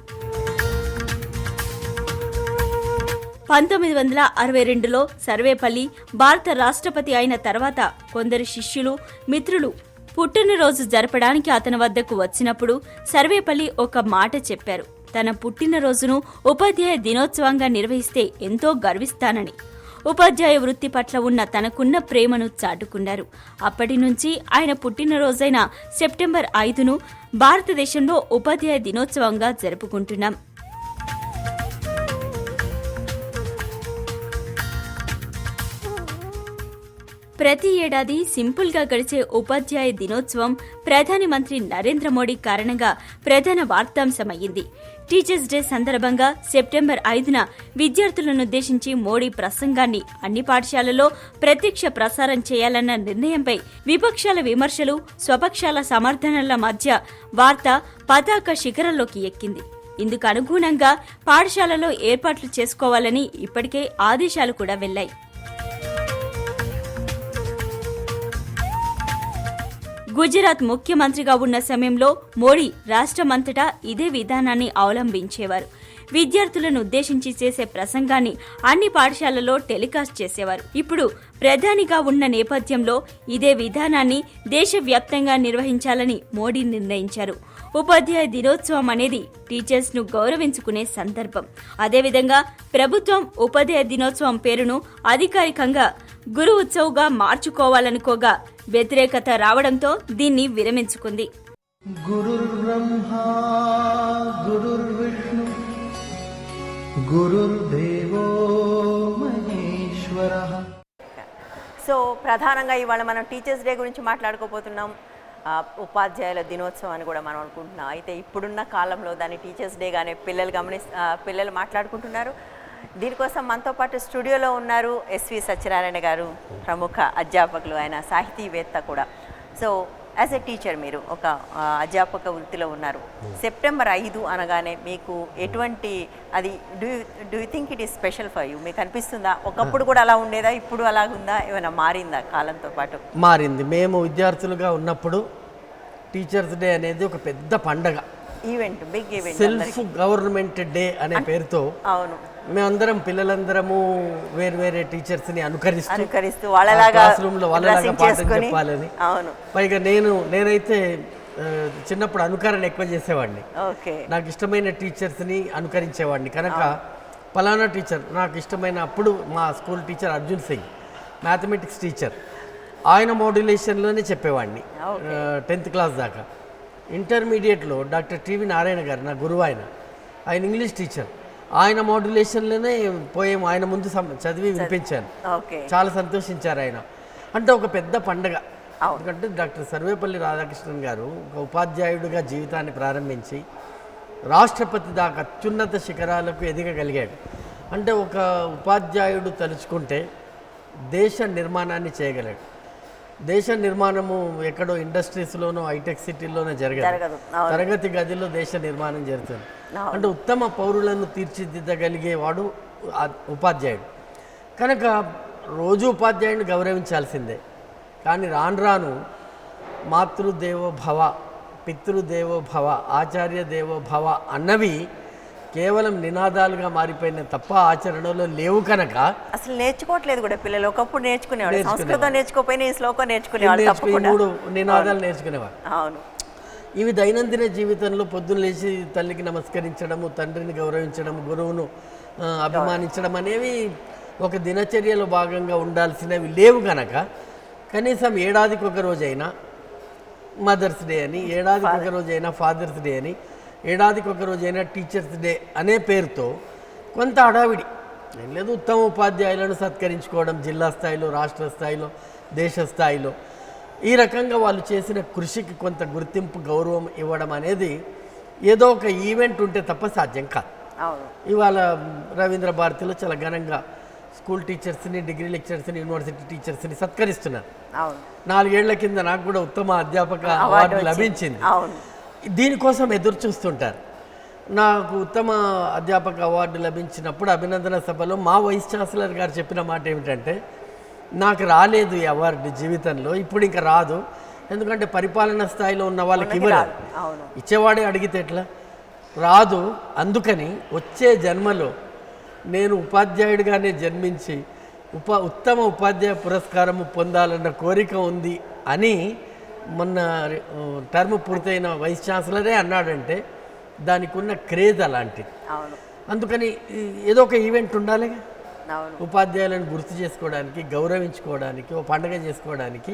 1962లో సర్వేపల్లి భారత రాష్ట్రపతి అయిన తర్వాత కొందరు శిష్యులు, మిత్రులు పుట్టినరోజు జరపడానికి అతని వద్దకు వచ్చినప్పుడు సర్వేపల్లి ఒక మాట చెప్పారు. తన పుట్టినరోజును ఉపాధ్యాయ దినోత్సవంగా నిర్వహిస్తే ఎంతో గర్విస్తానని. ఉపాధ్యాయ వృత్తి పట్ల ఉన్న తనకున్న ప్రేమను చాటుకున్నారు. అప్పటి నుంచి ఆయన పుట్టినరోజైన సెప్టెంబర్ 5ను భారతదేశంలో ఉపాధ్యాయ దినోత్సవంగా జరుపుకుంటున్నాం. ప్రతి ఏడాది సింపుల్గా గడిచే ఉపాధ్యాయ దినోత్సవం ప్రధాని మంత్రి నరేంద్ర మోడీ కారణంగా ప్రధాన వార్తాంశమయ్యింది. టీచర్స్ డే సందర్భంగా సెప్టెంబర్ 5న విద్యార్థులనుద్దేశించి మోడీ ప్రసంగాన్ని అన్ని పాఠశాలల్లో ప్రత్యక్ష ప్రసారం చేయాలన్న నిర్ణయంపై విపక్షాల విమర్శలు, స్వపక్షాల సమర్థనల మధ్య వార్త పతాక శిఖరంలోకి ఎక్కింది. ఇందుకు అనుగుణంగా పాఠశాలలో ఏర్పాట్లు చేసుకోవాలని ఇప్పటికే ఆదేశాలు కూడా వెళ్లాయి. గుజరాత్ ముఖ్యమంత్రిగా ఉన్న సమయంలో మోడీ రాష్ట్రమంతటా ఇదే విధానాన్ని అవలంబించేవారు. విద్యార్థులను ఉద్దేశించి చేసే ప్రసంగాన్ని అన్ని పాఠశాలల్లో టెలికాస్ట్ చేసేవారు. ఇప్పుడు ప్రధానిగా ఉన్న నేపథ్యంలో ఇదే విధానాన్ని దేశవ్యాప్తంగా నిర్వహించాలని మోడీ నిర్ణయించారు. ఉపాధ్యాయ దినోత్సవం అనేది టీచర్స్ ను గౌరవించుకునే సందర్భం. అదేవిధంగా ప్రభుత్వం ఉపాధ్యాయ దినోత్సవం పేరును అధికారికంగా గురు ఉత్సవ్గా మార్చుకోవాలనుకోగా వ్యతిరేకత రావడంతో దీన్ని విరమించుకుంది. గురుర్బ్రహ్మా గురుర్విష్ణు గురుర్దేవో మహేశ్వరః. సో ప్రధానంగా ఇవాళ మనం టీచర్స్ డే గురించి మాట్లాడుకోబోతున్నాం. ఉపాధ్యాయుల దినోత్సవం అని కూడా మనం అనుకుంటున్నాం. అయితే ఇప్పుడున్న కాలంలో దాన్ని టీచర్స్ డేగానే పిల్లలు మాట్లాడుకుంటున్నారు. దీనికోసం మనతో పాటు స్టూడియోలో ఉన్నారు ఎస్వి సత్యనారాయణ గారు, ప్రముఖ అధ్యాపకులు, ఆయన సాహితీవేత్త కూడా. సో యాజ్ ఎ టీచర్ మీరు ఒక అధ్యాపక వృత్తిలో ఉన్నారు. సెప్టెంబర్ 5 అనగానే మీకు ఎటువంటి అది do you think it is special for you? మీకు అనిపిస్తుందా ఒకప్పుడు కూడా అలా ఉండేదా, ఇప్పుడు అలాగుందా, ఏమైనా మారిందా కాలంతో పాటు? మారింది. మేము విద్యార్థులుగా ఉన్నప్పుడు టీచర్స్ డే అనేది ఒక పెద్ద పండగ, event, big event, self government day అనే పేరుతో. అవును, మేమందరం పిల్లలందరము వేరు వేరే టీచర్స్ ని అనుకరిస్తూ వాళ్ళలాగా క్లాస్ రూమ్ లో వాళ్ళలాగా పాఠం చెప్పాలని. అవును, పైగా నేనైతే చిన్నప్పుడు అనుకరణ ఎక్కువ చేసేవాడిని. నాకు ఇష్టమైన టీచర్స్ ని అనుకరించేవాడిని కనుక పలానా టీచర్ నాకు ఇష్టమైన, అప్పుడు మా school teacher Arjun Singh, mathematics teacher, ఆయన మోడ్యులేషన్లోనే చెప్పేవాడిని 10th క్లాస్ దాకా. ఇంటర్మీడియట్లో డాక్టర్ టివి నారాయణ గారు నా గురువు, ఆయన ఇంగ్లీష్ టీచర్, ఆయన మోడ్యులేషన్లోనే పోయేం ఆయన ముందు చదివి వినిపించాను. చాలా సంతోషించారు ఆయన. అంటే ఒక పెద్ద పండగ. ఎందుకంటే డాక్టర్ సర్వేపల్లి రాధాకృష్ణన్ గారు ఒక ఉపాధ్యాయుడిగా జీవితాన్ని ప్రారంభించి రాష్ట్రపతి దాకా అత్యున్నత శిఖరాలకు ఎదగగలిగాడు. అంటే ఒక ఉపాధ్యాయుడు తలుచుకుంటే దేశ నిర్మాణాన్ని చేయగలడు. దేశ నిర్మాణము ఎక్కడో ఇండస్ట్రీస్లోనో హైటెక్ సిటీల్లోనో జరగదు, తరగతి గదిలో దేశ నిర్మాణం జరుగుతుంది. అంటే ఉత్తమ పౌరులను తీర్చిదిద్దగలిగేవాడు ఉపాధ్యాయుడు. కనుక రోజు ఉపాధ్యాయుడిని గౌరవించాల్సిందే. కానీ రాను రాను మాతృదేవో భవ, పితృదేవో భవ, ఆచార్య దేవో భవ అన్నవి కేవలం నినాదాలుగా మారిపోయిన తప్ప ఆచరణలో లేవు. కనుక అసలు నేర్చుకోవట్లేదు కూడా పిల్లలు. ఒకప్పుడు నేర్చుకునేవాళ్ళు, సంస్కృతం నేర్చుకోపోయినా ఈ శ్లోకం నేర్చుకునేవాళ్ళు, 3 నినాదాలు నేర్చుకునేవారు. అవును, ఇవి దైనందిన జీవితంలో పొద్దున్న లేచి తల్లికి నమస్కరించడము, తండ్రిని గౌరవించడం, గురువును అభిమానించడం అనేవి ఒక దినచర్యలో భాగంగా ఉండాల్సినవి లేవు. కనుక కనీసం ఏడాదికి ఒక రోజైనా మదర్స్ డే అని, ఏడాదికి ఒక రోజైనా ఫాదర్స్ డే అని, ఏడాదికి ఒక రోజైనా టీచర్స్ డే అనే పేరుతో కొంత హడావిడి ఏం లేదు. ఉత్తమ ఉపాధ్యాయులను సత్కరించుకోవడం జిల్లా స్థాయిలో, రాష్ట్ర స్థాయిలో, దేశ స్థాయిలో ఈ రకంగా వాళ్ళు చేసిన కృషికి కొంత గుర్తింపు, గౌరవం ఇవ్వడం అనేది ఏదో ఒక ఈవెంట్ ఉంటే తప్ప సాధ్యం కాదు. ఇవాళ రవీంద్ర భారతిలో చాలా ఘనంగా స్కూల్ టీచర్స్ని, డిగ్రీ లెక్చరర్స్ని, యూనివర్సిటీ టీచర్స్ని సత్కరిస్తున్నారు. 4 ఏళ్ల కింద నాకు కూడా ఉత్తమ అధ్యాపక అవార్డు లభించింది. దీనికోసం ఎదురు చూస్తుంటారు. నాకు ఉత్తమ అధ్యాపక అవార్డు లభించినప్పుడు అభినందన సభలో మా వైస్ ఛాన్సలర్ గారు చెప్పిన మాట ఏమిటంటే, నాకు రాలేదు ఈ అవార్డు జీవితంలో, ఇప్పుడు ఇంకా రాదు, ఎందుకంటే పరిపాలనా స్థాయిలో ఉన్న వాళ్ళకి ఇవ్వరు, ఇచ్చేవాడే అడిగితే ఎట్లా, రాదు, అందుకని వచ్చే జన్మలో నేను ఉపాధ్యాయుడిగానే జన్మించి ఉత్తమ ఉపాధ్యాయ పురస్కారము పొందాలన్న కోరిక ఉంది అని మొన్న టర్మ్ పూర్తయిన వైస్ ఛాన్సలరే అన్నాడంటే దానికి ఉన్న క్రేజ్ అలాంటిది. అందుకని ఏదో ఒక ఈవెంట్ ఉండాలి, ఉపాధ్యాయులను గుర్తు చేసుకోవడానికి, గౌరవించుకోవడానికి, ఒక పండగ చేసుకోవడానికి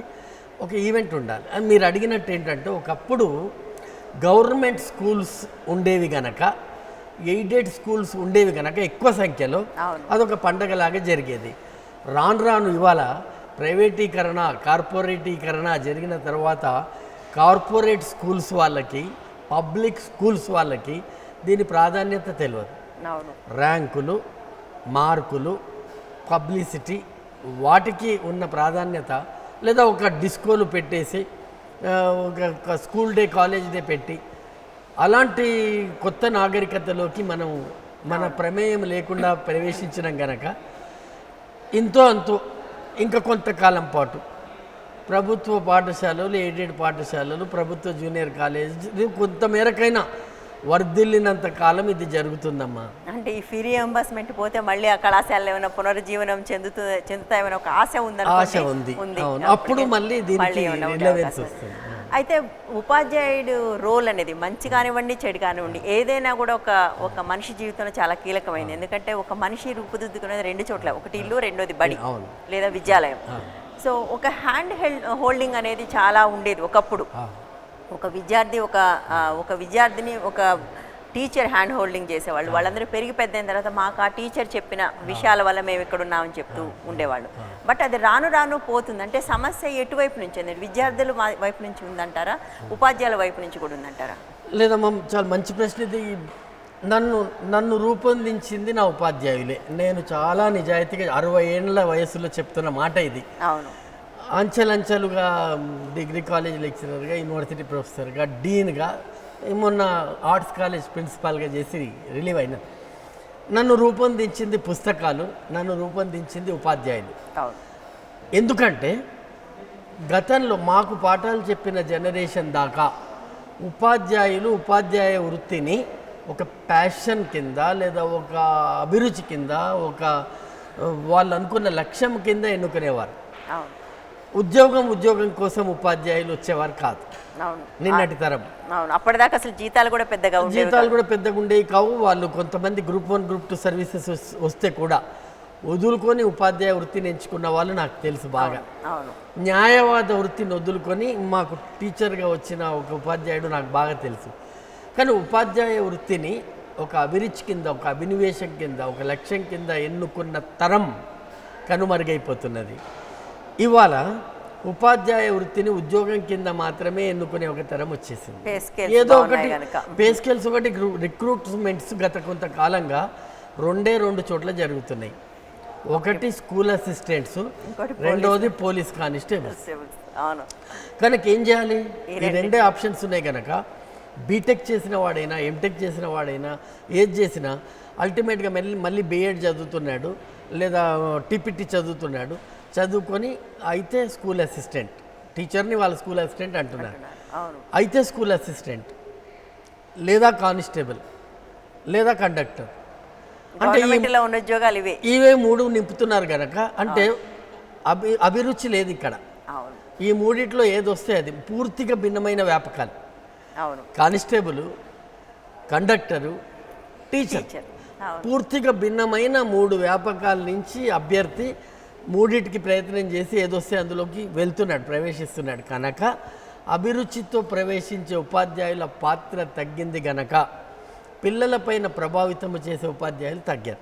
ఒక ఈవెంట్ ఉండాలి. అని మీరు అడిగినట్టు ఏంటంటే, ఒకప్పుడు గవర్నమెంట్ స్కూల్స్ ఉండేవి గనక, ఎయిడెడ్ స్కూల్స్ ఉండేవి కనుక ఎక్కువ సంఖ్యలో అదొక పండగలాగా జరిగేది. రాను రాను ఇవాళ ప్రైవేటీకరణ, కార్పొరేటీకరణ జరిగిన తర్వాత కార్పొరేట్ స్కూల్స్ వాళ్ళకి, పబ్లిక్ స్కూల్స్ వాళ్ళకి దీని ప్రాధాన్యత తెలియదు. ర్యాంకులు, మార్కులు, పబ్లిసిటీ, వాటికి ఉన్న ప్రాధాన్యత, లేదా ఒక డిస్కోలు పెట్టేసి ఒక స్కూల్ డే, కాలేజ్ డే పెట్టి అలాంటి కొత్త నాగరికతలోకి మనం మన ప్రమేయం లేకుండా ప్రవేశించినాం గనక ఇంతో అంతో ఇంకా కొంతకాలం పాటు ప్రభుత్వ పాఠశాలలు, ఎయిడెడ్ పాఠశాలలు, ప్రభుత్వ జూనియర్ కాలేజ్ కొంతమేరకైనా వర్ధిల్లినంత కాలం ఇది జరుగుతుందమ్మా. అంటే ఈ ఫీ రియంబర్స్మెంట్ పోతే మళ్ళీ ఆ కళాశాలలో ఏమైనా పునరుజ్జీవనం చెందుతాయని ఒక ఆశ ఉంది. అప్పుడు మళ్ళీ దీనికి రిలవెన్స్ వస్తుంది. అయితే ఉపాధ్యాయుడు రోల్ అనేది మంచి కానివ్వండి, చెడు కానివ్వండి, ఏదైనా కూడా ఒక మనిషి జీవితంలో చాలా కీలకమైంది. ఎందుకంటే ఒక మనిషి రూపుదిద్దుకునేది రెండు చోట్ల, ఒకటి ఇల్లు, రెండోది బడి లేదా విద్యాలయం. సో ఒక హ్యాండ్ హోల్డింగ్ అనేది చాలా ఉండేది ఒకప్పుడు. ఒక విద్యార్థిని ఒక టీచర్ హ్యాండ్ హోల్డింగ్ చేసేవాళ్ళు. వాళ్ళందరూ పెరిగి పెద్ద అయిన తర్వాత మాకు ఆ టీచర్ చెప్పిన విషయాల వల్ల మేము ఇక్కడ ఉన్నామని చెప్తూ ఉండేవాళ్ళు. బట్ అది రాను రాను పోతుంది. అంటే సమస్య ఎటువైపు నుంచి ఉంది? విద్యార్థుల వైపు నుంచి ఉందంటారా, ఉపాధ్యాయుల వైపు నుంచి కూడా ఉందంటారా? లేదమ్మా, చాలా మంచి ప్రశ్న ఇది. నన్ను రూపొందించింది నా ఉపాధ్యాయులే. నేను చాలా నిజాయితీగా 60 ఏళ్ళ వయసులో చెప్తున్న మాట ఇది. అవును. అంచెలంచెలుగా డిగ్రీ కాలేజ్ లెక్చరర్గా, యూనివర్సిటీ ప్రొఫెసర్గా, డీన్గా, మొన్న ఆర్ట్స్ కాలేజ్ ప్రిన్సిపాల్గా చేసి రిలీవ్ అయినా. నన్ను రూపొందించింది పుస్తకాలు, నన్ను రూపొందించింది ఉపాధ్యాయులు. ఎందుకంటే గతంలో మాకు పాఠాలు చెప్పిన జనరేషన్ దాకా ఉపాధ్యాయ వృత్తిని ఒక ప్యాషన్ కింద, లేదా ఒక అభిరుచి కింద, ఒక వాళ్ళు అనుకున్న లక్ష్యం కింద ఎన్నుకునేవారు. ఉద్యోగం కోసం ఉపాధ్యాయులు వచ్చేవారు కాదు నిన్నటి తరం. అప్పటిదాకా అసలు జీతాలు కూడా పెద్దగా ఉండేవి కావు. వాళ్ళు కొంతమంది గ్రూప్ 1, గ్రూప్ 2 సర్వీసెస్ వస్తే కూడా వదులుకొని ఉపాధ్యాయ వృత్తిని ఎంచుకున్న వాళ్ళు నాకు తెలుసు బాగా. న్యాయవాద వృత్తిని వదులుకొని మాకు టీచర్గా వచ్చిన ఒక ఉపాధ్యాయుడు నాకు బాగా తెలుసు. కానీ ఉపాధ్యాయ వృత్తిని ఒక అభిరుచి కింద, ఒక అభినివేశం కింద, ఒక లక్ష్యం కింద ఎన్నుకున్న తరం కనుమరుగైపోతున్నది. ఇవాళ ఉపాధ్యాయ వృత్తిని ఉద్యోగం కింద మాత్రమే ఎన్నుకునే ఒక తరం వచ్చేసింది. ఏదో ఒకటి పే స్కేల్స్, ఒకటి రిక్రూట్మెంట్స్ గత కొంతకాలంగా 2 చోట్ల జరుగుతున్నాయి. ఒకటి స్కూల్ అసిస్టెంట్స్, రెండోది పోలీస్ కానిస్టేబుల్స్. కనుక ఏం చేయాలి? ఈ 2 ఆప్షన్స్ ఉన్నాయి కనుక బీటెక్ చేసిన వాడైనా, ఎంటెక్ చేసిన వాడైనా, ఏది చేసినా అల్టిమేట్గా మళ్ళీ బీఎడ్ చదువుతున్నాడు, లేదా టీపీటీ చదువుతున్నాడు. చదువుకొని అయితే స్కూల్ అసిస్టెంట్, టీచర్ని వాళ్ళ స్కూల్ అసిస్టెంట్ అంటున్నారు. అయితే స్కూల్ అసిస్టెంట్, లేదా కానిస్టేబుల్, లేదా కండక్టర్. అంటే ఇవే 3 నింపుతున్నారు కనుక, అంటే అభిరుచి లేదు ఇక్కడ. ఈ 3 ఏది వస్తే అది పూర్తిగా భిన్నమైన వ్యాపకాలు. కానిస్టేబుల్, కండక్టరు, టీచర్, పూర్తిగా భిన్నమైన 3 వ్యాపకాల నుంచి అభ్యర్థి 3టికి ప్రయత్నం చేసి ఏదొస్తే అందులోకి వెళ్తున్నాడు, ప్రవేశిస్తున్నాడు. కనుక అభిరుచితో ప్రవేశించే ఉపాధ్యాయుల పాత్ర తగ్గింది గనక పిల్లలపైన ప్రభావితం చేసే ఉపాధ్యాయులు తగ్గారు.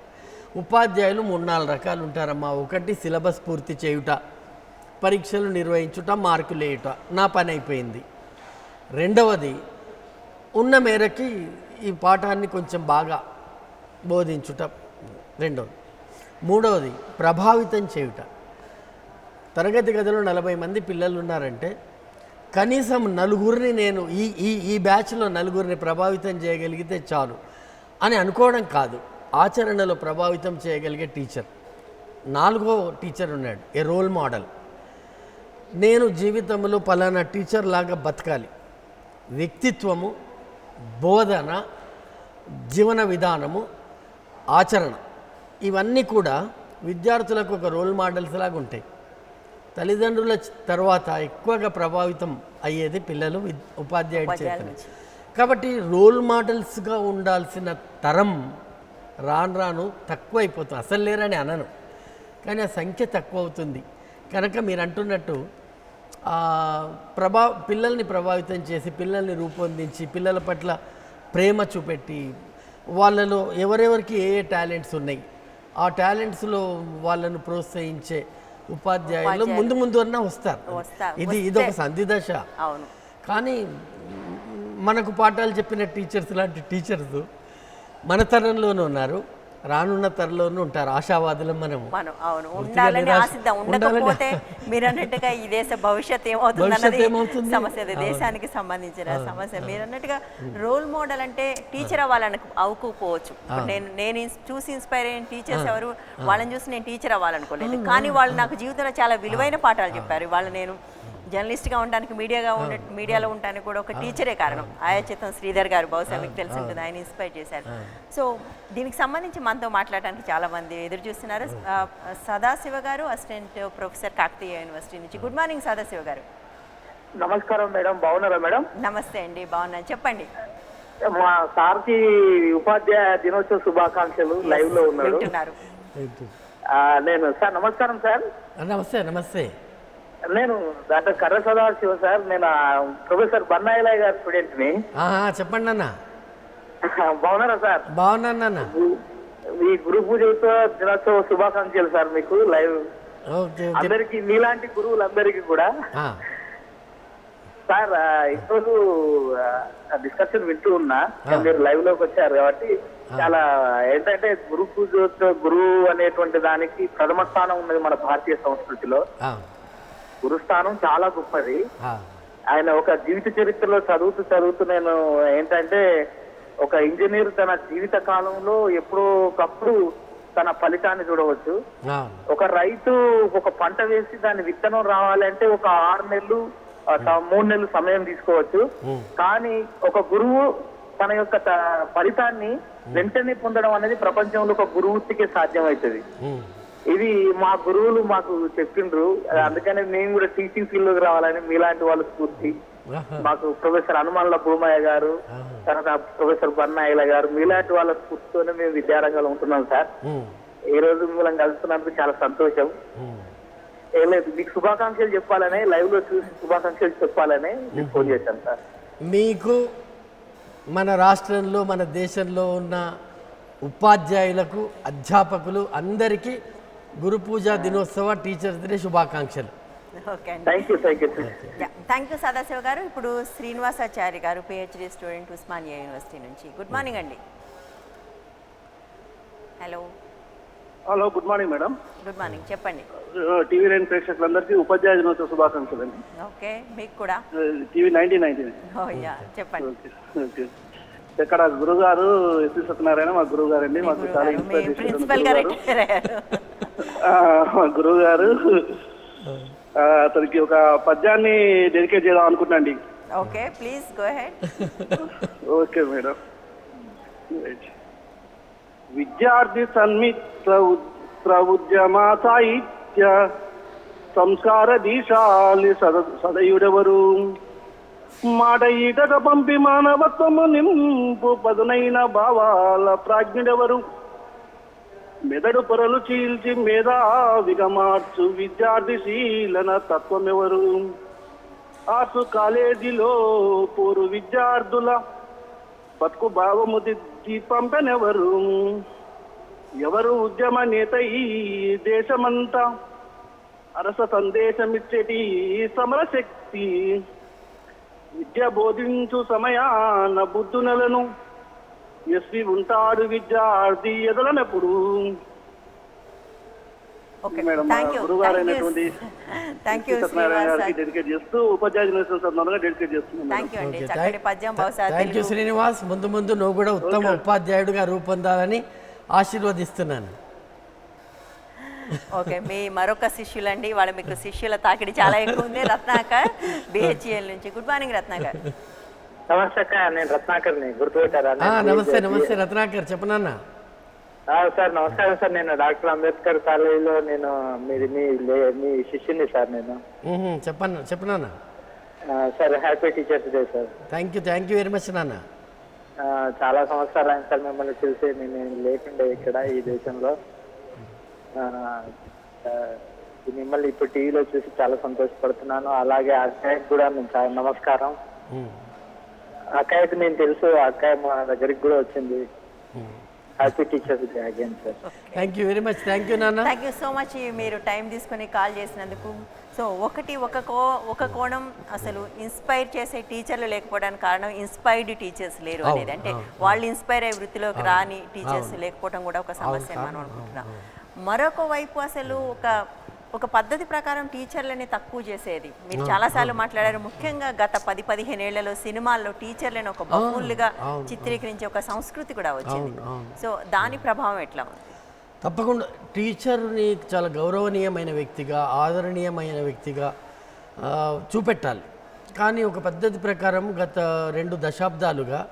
ఉపాధ్యాయులు 3-4 రకాలు ఉంటారమ్మా. ఒకటి సిలబస్ పూర్తి చేయుట, పరీక్షలు నిర్వహించుట, మార్కులు వేయుట, నా పని అయిపోయింది. రెండవది ఉన్న మేరకి ఈ పాఠాన్ని కొంచెం బాగా బోధించుట, రెండవది. మూడవది ప్రభావితం చేయుట. తరగతి గదిలో 40 మంది పిల్లలు ఉన్నారంటే కనీసం 4 నేను ఈ బ్యాచ్లో 4 ప్రభావితం చేయగలిగితే చాలు. అని అనుకోవడం కాదు, ఆచరణలో ప్రభావితం చేయగలిగే టీచర్. 4వ టీచర్ ఉన్నాడు, ఏ రోల్ మోడల్. నేను జీవితంలో పలానా టీచర్ లాగా బతకాలి. వ్యక్తిత్వము, బోధన, జీవన విధానము, ఆచరణ, ఇవన్నీ కూడా విద్యార్థులకు ఒక రోల్ మోడల్స్ లాగా ఉంటాయి. తల్లిదండ్రుల తర్వాత ఎక్కువగా ప్రభావితం అయ్యేది పిల్లలు ఉపాధ్యాయుడి చేతనే. కాబట్టి రోల్ మోడల్స్గా ఉండాల్సిన తరం రాను రాను తక్కువైపోతుంది. అసలు లేరని అనను, కానీ ఆ సంఖ్య తక్కువ అవుతుంది. కనుక మీరు అంటున్నట్టు పిల్లల్ని ప్రభావితం చేసి, పిల్లల్ని రూపొందించి, పిల్లల పట్ల ప్రేమ చూపెట్టి, వాళ్ళలో ఎవరెవరికి ఏ ఏ టాలెంట్స్ ఉన్నాయి ఆ టాలెంట్స్లో వాళ్ళను ప్రోత్సహించే ఉపాధ్యాయులు ముందు ముందు అన్నా వస్తారు. ఇది ఒక సంధి దశ. కానీ మనకు పాఠాలు చెప్పిన టీచర్స్ లాంటి టీచర్స్ మన తరంలోనూ ఉన్నారు, రానున్న తరంలోనూ ఉంటారు. ఆశావాదులం మనం. అవును, ఉండాలని ఆశిద్దాం. ఉండకపోతే మీరు అన్నట్టుగా ఈ దేశ భవిష్యత్ ఏమవుతుంది సమస్య, దేశానికి సంబంధించిన సమస్య. మీరు అన్నట్టుగా రోల్ మోడల్ అంటే టీచర్ అవ్వాలని అవ్వకపోవచ్చు. నేను చూసి ఇన్స్పైర్ అయిన టీచర్స్ ఎవరు, వాళ్ళని చూసి నేను టీచర్ అవ్వాలనుకోలేదు, కానీ వాళ్ళు నాకు జీవితంలో చాలా విలువైన పాఠాలు చెప్పారు. వాళ్ళు నేను జర్నలిస్ట్గా ఉండడానికి, మీడియాలో ఉండడానికి కూడా ఒక టీచరే కారణం. ఆయాచితం శ్రీధర్ గారు, బహుశా మీకు తెలిసి ఉంటుంది, ఆయన ఇన్స్పైర్ చేశారు. సో దీనికి సంబంధించి మనతో మాట్లాడడానికి చాలామంది ఎదురు చూస్తున్నారు. సదాశివ గారు, అసిస్టెంట్ ప్రొఫెసర్ కాకతీయ యూనివర్సిటీ నుంచి. గుడ్ మార్నింగ్ సదాశివ గారు. నమస్కారం మేడం, బాగున్నారా మేడం? నమస్తే అండి, బాగున్నాను, చెప్పండి. మా సార్కి ఉపాధ్యాయ దినోత్సవ శుభాకాంక్షలు. లైవ్ లో ఉన్నారు. నేను సార్ నమస్కారం సార్. నమస్తే. నమస్తే. నేను డాక్టర్ కర్ర సదాశివ సార్. నేను ప్రొఫెసర్ బన్నాయిలయ్య గారి స్టూడెంట్ ని. చెప్పండి అన్న. బాగున్నారా సార్? బాగున్నాను. మీ గురు పూజ దినోత్సవ శుభాకాంక్షలు సార్ మీకు. లైవ్ అందరికి, మీలాంటి గురువులందరికీ కూడా. సార్ ఈరోజు డిస్కషన్ వింటూ ఉన్నా, మీరు లైవ్ లోకి వచ్చారు కాబట్టి చాలా ఏంటంటే గురు పూజ, గురువు అనేటువంటి దానికి ప్రథమ స్థానం ఉన్నది మన భారతీయ సంస్కృతిలో. గురుస్థానం చాలా గొప్పది. ఆయన ఒక జీవిత చరిత్రలో చదువుతూ నేను ఏంటంటే, ఒక ఇంజనీర్ తన జీవిత కాలంలో ఎప్పుడో ఒకప్పుడు తన ఫలితాన్ని చూడవచ్చు. ఒక రైతు ఒక పంట వేసి దాని విత్తనం రావాలంటే ఒక 6 నెలలు 3 నెలలు సమయం తీసుకోవచ్చు. కానీ ఒక గురువు తన యొక్క ఫలితాన్ని వెంటనే పొందడం అనేది ప్రపంచంలో ఒక గురువుకే సాధ్యమవుతుంది. ఇది మా గురువులు మాకు చెప్పిండ్రు. అందుకనే మేము కూడా టీచింగ్ ఫీల్డ్ లోకి రావాలని మీలాంటి వాళ్ళ స్ఫూర్తి. మాకు ప్రొఫెసర్ హనుమాన్ల భూమయ్య గారు, తర్వాత ప్రొఫెసర్ బన్నాయిల గారు, మీలాంటి వాళ్ళ స్ఫూర్తితోనే మేము విద్యారంగంలో ఉంటున్నాం సార్. ఈ రోజు మిమ్మల్ని కలుస్తున్నందుకు చాలా సంతోషం. ఏం లేదు, మీకు శుభాకాంక్షలు చెప్పాలనే, లైవ్ లో చూసి శుభాకాంక్షలు చెప్పాలనే మీకు ఫోన్ చేశాను సార్. మీకు, మన రాష్ట్రంలో, మన దేశంలో ఉన్న ఉపాధ్యాయులకు, అధ్యాపకులు అందరికీ గురు పూజా దినోత్సవ టీచర్స్ డే శుభాకాంక్షలు. థ్యాంక్ యూ సదాశివ గారు. ఇప్పుడు శ్రీనివాసాచారి గారు, పిహెచ్డి స్టూడెంట్, ఉస్మానియా యూనివర్సిటీ నుంచి. గుడ్ మార్నింగ్ అండి. Hello, good morning madam. Good morning, చెప్పండి. టీవీ 9 ప్రేక్షకులందరికీ ఉపాధ్యాయ దినోత్సవ శుభాకాంక్షలు అండి. ఓకే, మీకు కూడా. టీవీ 1999. చెప్పండి. ఇక్కడ గురుగారు ఎస్వి సత్యనారాయణ మా గురువు గారు అండి. మాకు చాలా ఇన్స్పైర్ మా గురువు గారు. అతనికి ఒక పద్యాన్ని డెడికేట్ చేద్దాం అనుకుంటున్నాండి. Okay, please go ahead. Okay madam. విద్యార్థి సన్మిత్ర ఉద్యమ సాహిత్య సంస్కార దీశాలి సదయుడెవరు, మాట ఈటక పంపి మానవత్వము నింపు పదునైన భావాల ప్రాజ్ఞుడెవరు, మెదడు పొరలు చీల్చి మేధావిగా మార్చు విద్యార్థి శీలన తత్వమెవరు, ఆర్ట్స్ కాలేజీలో పూర్వ విద్యార్థుల బతుకు భావము దిద్ది పంపెనెవరు, ఎవరు ఉద్యమ నేత ఈ దేశమంతా అరస సందేశమిచ్చేటి సమరశక్తి, విద్య బోధించు సమయాన బుద్ధునలను ఎస్వి ఉంటాడు విద్యార్థి ఎదలనప్పుడు, ఓకే మేడం థ్యాంక్ యూ గురుగారు అయినటువంటి థ్యాంక్ యూ సత్యనారాయణ గారికి డెడికేట్ చేస్తూ ఉపాధ్యాయ దినోత్సవం సందర్భంగా డెడికేట్ చేస్తున్నాం మేడం. థ్యాంక్ యూ అండి చక్కటి పద్యం బహుశా థ్యాంక్ యూ శ్రీనివాస్. ముందు ముందు నువ్వు కూడా ఉత్తమ ఉపాధ్యాయుడిగా రూపొందాలని ఆశీర్వదిస్తున్నాను. ఓకే మీ మరొక శిష్యులండి, వాళ్ళు మీకు శిష్యుల తాకిడి చాలా ఎక్కువ ఉంది. రత్నాకర్ బిహెచ్ఎల్ నుంచి. Good morning Ratnakar. నమస్తే అక్క, నేను రత్నాకర్ని, గుర్తుపెట్టారా? నమస్తే నమస్తే రత్నాకర్, చెప్పనన్నా. సార్ నమస్కారం సార్, నేను డాక్టర్ అంబేద్కర్ కాలేజీలో నేను మీ శిష్యుని సార్. నేను చెప్పనన్నా. Sir happy teachers day sir. Thank you very much నాన్న. చాలా సంవత్సరాలు అయింది సార్ మిమ్మల్ని తెలిసి. నేను లేకుండే ఇక్కడ ఈ దేశంలో. మిమ్మల్ని ఇప్పుడు టీవీలో చూసి చాలా సంతోషపడుతున్నాను. అలాగే అక్కయ్యకి కూడా నేను చాలా నమస్కారం. అక్కయ్యకి నేను తెలుసు, అక్కయ్య మా దగ్గరికి కూడా వచ్చింది. Happy teachers day again sir. Thank you very much. Thank you నాన్న. థ్యాంక్ యూ సో మచ్ మీరు టైం తీసుకొని కాల్ చేసినందుకు. సో ఒక కోణం అసలు ఇన్స్పైర్ చేసే టీచర్లు లేకపోవడానికి కారణం ఇన్స్పైర్డ్ టీచర్స్ లేరు అనేది. అంటే వాళ్ళు ఇన్స్పైర్ అయ్యే వృత్తిలోకి రాని టీచర్స్ లేకపోవడం కూడా ఒక సమస్య మనం అనుకుంటున్నాం. మరొక వైపు అసలు ఒక పద్ధతి ప్రకారం టీచర్లని తక్కువ చేసేది మీరు చాలాసార్లు మాట్లాడారు. ముఖ్యంగా గత 10-15 ఏళ్లలో సినిమాల్లో టీచర్లను ఒక బహుళులుగా చిత్రీకరించే ఒక సంస్కృతి కూడా వచ్చింది. సో దాని ప్రభావం ఎట్లా ఉంది? తప్పకుండా టీచర్ని చాలా గౌరవనీయమైన వ్యక్తిగా, ఆదరణీయమైన వ్యక్తిగా చూపెట్టాలి. కానీ ఒక పద్ధతి ప్రకారం గత 2 దశాబ్దాలుగా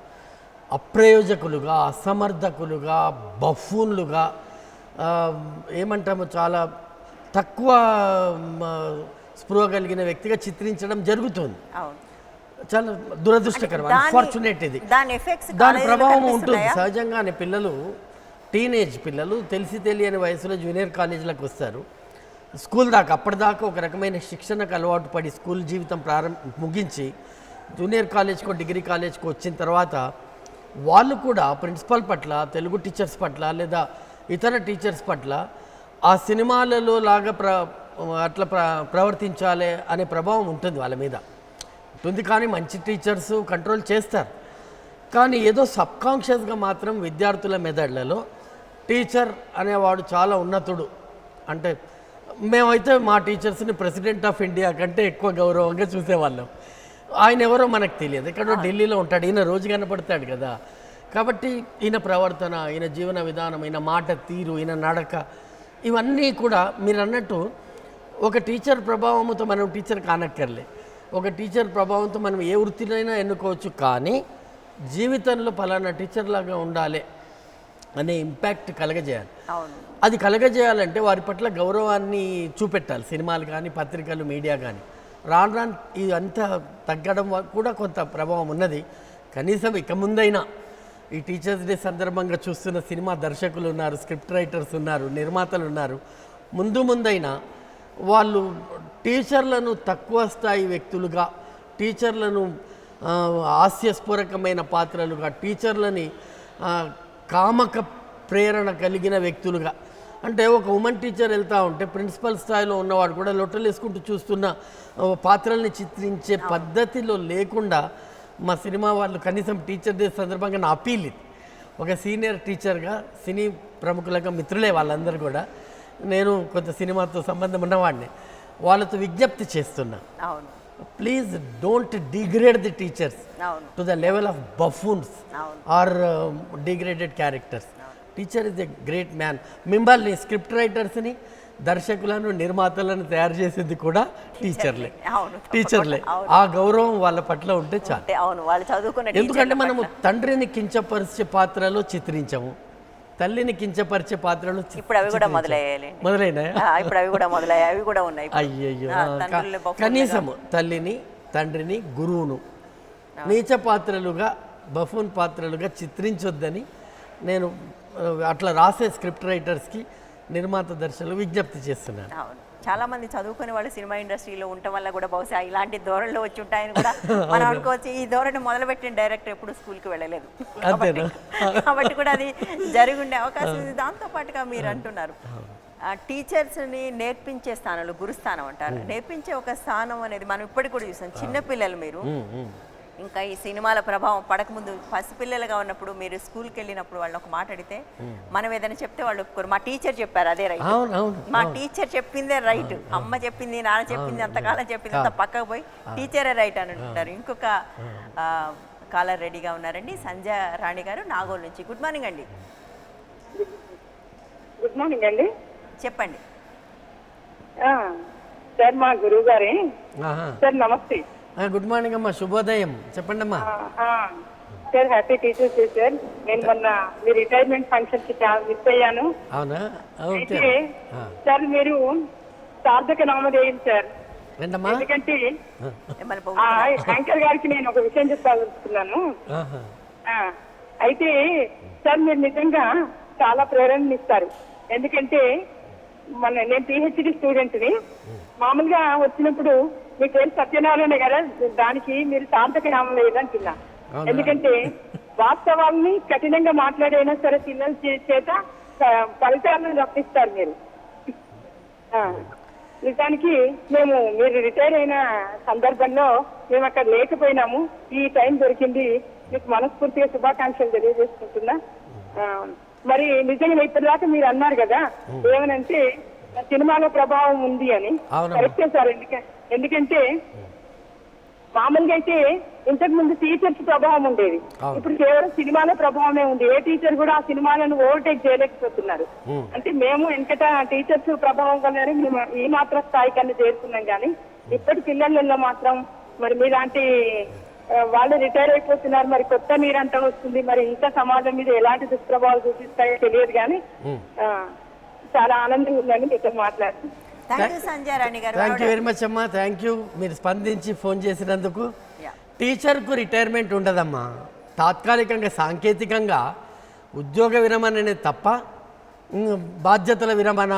అప్రయోజకులుగా, అసమర్థకులుగా, బఫూన్లుగా, ఏమంటాము చాలా తక్కువ స్పృహ కలిగిన వ్యక్తిగా చిత్రించడం జరుగుతుంది. చాలా దురదృష్టకరం, అన్ఫార్చునేట్. ఇది దాని ప్రభావం ఉంటుంది సహజంగానే. పిల్లలు, టీనేజ్ పిల్లలు తెలిసి తెలియని వయసులో జూనియర్ కాలేజీలకు వస్తారు. స్కూల్ దాకా అప్పటిదాకా ఒక రకమైన శిక్షణకు అలవాటు పడి స్కూల్ జీవితం ముగించి జూనియర్ కాలేజ్కో డిగ్రీ కాలేజ్కో వచ్చిన తర్వాత వాళ్ళు కూడా ప్రిన్సిపల్ పట్ల, తెలుగు టీచర్స్ పట్ల లేదా ఇతర టీచర్స్ పట్ల ఆ సినిమాలలో లాగా అట్లా ప్రవర్తించాలి అనే ప్రభావం ఉంటుంది వాళ్ళ మీద ఉంటుంది. కానీ మంచి టీచర్స్ కంట్రోల్ చేస్తారు. కానీ ఏదో సబ్కాన్షియస్గా మాత్రం విద్యార్థుల మెదళ్లలో టీచర్ అనేవాడు చాలా ఉన్నతుడు. అంటే మేమైతే మా టీచర్స్ని ప్రెసిడెంట్ ఆఫ్ ఇండియా కంటే ఎక్కువ గౌరవంగా చూసేవాళ్ళం. ఆయన ఎవరో మనకు తెలియదు, ఎక్కడో ఢిల్లీలో ఉంటాడు, ఈయన రోజు కనపడతాడు కదా. కాబట్టి ఈయన ప్రవర్తన, ఈయన జీవన విధానం, ఈయన మాట తీరు, ఈయన నడక, ఇవన్నీ కూడా మీరు అన్నట్టు ఒక టీచర్ ప్రభావంతో మనం టీచర్ కానక్కర్లే. ఒక టీచర్ ప్రభావంతో మనం ఏ వృత్తినైనా ఎన్నుకోవచ్చు. కానీ జీవితంలో ఫలానా టీచర్ లాగా ఉండాలి అనే ఇంపాక్ట్ కలగజేయాలి. అది కలగజేయాలంటే వారి పట్ల గౌరవాన్ని చూపెట్టాలి. సినిమాలు కానీ, పత్రికలు, మీడియా కానీ. రాను రాను ఇదంతా తగ్గడం కూడా కొంత ప్రభావం ఉన్నది. కనీసం ఇక ముందైనా ఈ టీచర్స్ డే సందర్భంగా చూస్తున్న సినిమా దర్శకులు ఉన్నారు, స్క్రిప్ట్ రైటర్స్ ఉన్నారు, నిర్మాతలు ఉన్నారు. ముందైనా వాళ్ళు టీచర్లను తక్కువ స్థాయి వ్యక్తులుగా, టీచర్లను హాస్యస్ఫూరకమైన పాత్రలుగా, టీచర్లని కామక ప్రేరణ కలిగిన వ్యక్తులుగా. అంటే ఒక ఉమెన్ టీచర్ వెళ్తూ ఉంటే ప్రిన్సిపల్ స్థాయిలో ఉన్నవాడు కూడా లొట్టలు వేసుకుంటూ చూస్తున్న పాత్రల్ని చిత్రించే పద్ధతిలో లేకుండా మా సినిమా వాళ్ళు కనీసం టీచర్ డే సందర్భంగా నా అపీల్ ఇది. ఒక సీనియర్ టీచర్గా, సినీ ప్రముఖులుగా మిత్రులే వాళ్ళందరూ కూడా, నేను కొంత సినిమాతో సంబంధం ఉన్నవాడిని, వాళ్ళతో విజ్ఞప్తి చేస్తున్నా. Please don't degrade the teachers to the level of buffoons or degraded characters. Teacher is a great man. మిమ్మల్ని స్క్రిప్ట్ రైటర్స్ని, దర్శకులను, నిర్మాతలను తయారు చేసేది కూడా టీచర్లే. ఆ గౌరవం వాళ్ళ పట్ల ఉంటే చాలు. ఎందుకంటే మనము తండ్రిని కించపరిచే పాత్రలో చిత్రించము, తల్లిని కించపరిచే పాత్రలు మొదలైనాయి. అయ్యయ్యో, కనీసము తల్లిని, తండ్రిని, గురువును నీచ పాత్రలుగా, బఫూన్ పాత్రలుగా చిత్రించొద్దని నేను అట్లా రాసే స్క్రిప్ట్ రైటర్స్కి, నిర్మాత దర్శకులు విజ్ఞప్తి చేస్తున్నాను. చాలా మంది చదువుకునే వాళ్ళు సినిమా ఇండస్ట్రీలో ఉండటం వల్ల కూడా బహుశా ఇలాంటి ధోరణిలో వచ్చి ఉంటాయని కూడా మనం అనుకోవచ్చు. ఈ ధోరణి మొదలుపెట్టిన డైరెక్టర్ ఎప్పుడు స్కూల్కి వెళ్ళలేదు కాబట్టి కూడా అది జరిగి ఉండే అవకాశం ఉంది. దాంతోపాటుగా మీరు అంటున్నారు టీచర్స్ని నేర్పించే స్థానంలో గురుస్థానం అంటారు. నేర్పించే ఒక స్థానం అనేది మనం ఇప్పటికి కూడా చూసాం. చిన్నపిల్లలు మీరు ఇంకా ఈ సినిమాల ప్రభావం పడకముందు పసిపిల్లలుగా ఉన్నప్పుడు మీరు స్కూల్కి వెళ్ళినప్పుడు వాళ్ళని ఒక మాట అడిగితే మనం ఏదైనా చెప్తే వాళ్ళు ఒప్పుకోరు. మా టీచర్ చెప్పారు అదే రైట్, మా టీచర్ చెప్పిందే రైట్, అమ్మ చెప్పింది నాన్న చెప్పింది అంతకాలం చెప్పింది అంత పక్కకు పోయి టీచరే రైట్ అని అంటారు. ఇంకొక కాలర్ రెడీగా ఉన్నారండి, సంధ్య రాణి గారు నాగోల్ నుంచి. గుడ్ మార్నింగ్ అండి. గుడ్ మార్నింగ్ అండి. చెప్పండి సార్. మా గురువు గారే సార్. నమస్తే. గుడ్ మార్నింగ్ అమ్మా, శుభోదయం. చెప్పండి అమ్మా. Sir happy teachers day sir. నేను మొన్న మీ రిటైర్మెంట్ ఫంక్షన్ కి మిస్ అయ్యాను. అవునా? అయితే సార్ మీరు సార్థక నామధేయం సార్. ఎందుకంటే యాంకర్ గారికి నేను ఒక విషయం చెప్పాలనుకున్నాను. అయితే సార్ మీరు నిజంగా చాలా ప్రేరణ ఇస్తారు. ఎందుకంటే నేను పిహెచ్డి స్టూడెంట్ని. మామూలుగా వచ్చినప్పుడు మీ పేరు సత్యనారాయణ కదా, దానికి మీరు సార్థక నామం లేదంటున్నా. ఎందుకంటే వాస్తవాల్ని కఠినంగా మాట్లాడైనా సరే పిల్లల చేత ఫలితాలను రప్పిస్తారు మీరు. నిజానికి మీరు రిటైర్ అయిన సందర్భంలో మేము అక్కడ లేకపోయినాము. ఈ టైం దొరికింది, మీకు మనస్ఫూర్తిగా శుభాకాంక్షలు తెలియజేసుకుంటున్నా. మరి నిజంగా ఇప్పటిదాకా మీరు అన్నారు కదా ఏమనంటే సినిమాలో ప్రభావం ఉంది అని. కరెక్టే సార్. ఎందుకంటే మామూలుగా అయితే ఇంతకు ముందు టీచర్స్ ప్రభావం ఉండేది, ఇప్పుడు కేవలం సినిమాలో ప్రభావమే ఉంది. ఏ టీచర్ కూడా ఆ సినిమాలను ఓవర్టేక్ చేయలేకపోతున్నారు. అంటే మేము వెనకట టీచర్స్ ప్రభావం వల్లనే మేము ఈ మాత్రం స్థాయి కన్నా చేరుకున్నాం. కానీ ఇప్పటి పిల్లలలో మాత్రం మరి మీలాంటి వాళ్ళు రిటైర్ అయిపోతున్నారు. మరి కొత్త మీరంతా వస్తుంది. మరి ఇంకా సమాజం మీద ఎలాంటి దుష్ప్రభావాలు చూపిస్తాయో తెలియదు. కానీ చాలా ఆనందంగా ఉందండి మీతో మాట్లాడుతూ. థ్యాంక్ యూ వెరీ మచ్ అమ్మా. థ్యాంక్ యూ మీరు స్పందించి ఫోన్ చేసినందుకు. టీచర్కు రిటైర్మెంట్ ఉండదమ్మా. తాత్కాలికంగా సాంకేతికంగా ఉద్యోగ విరమణ అనేది తప్ప బాధ్యతల విరమణ,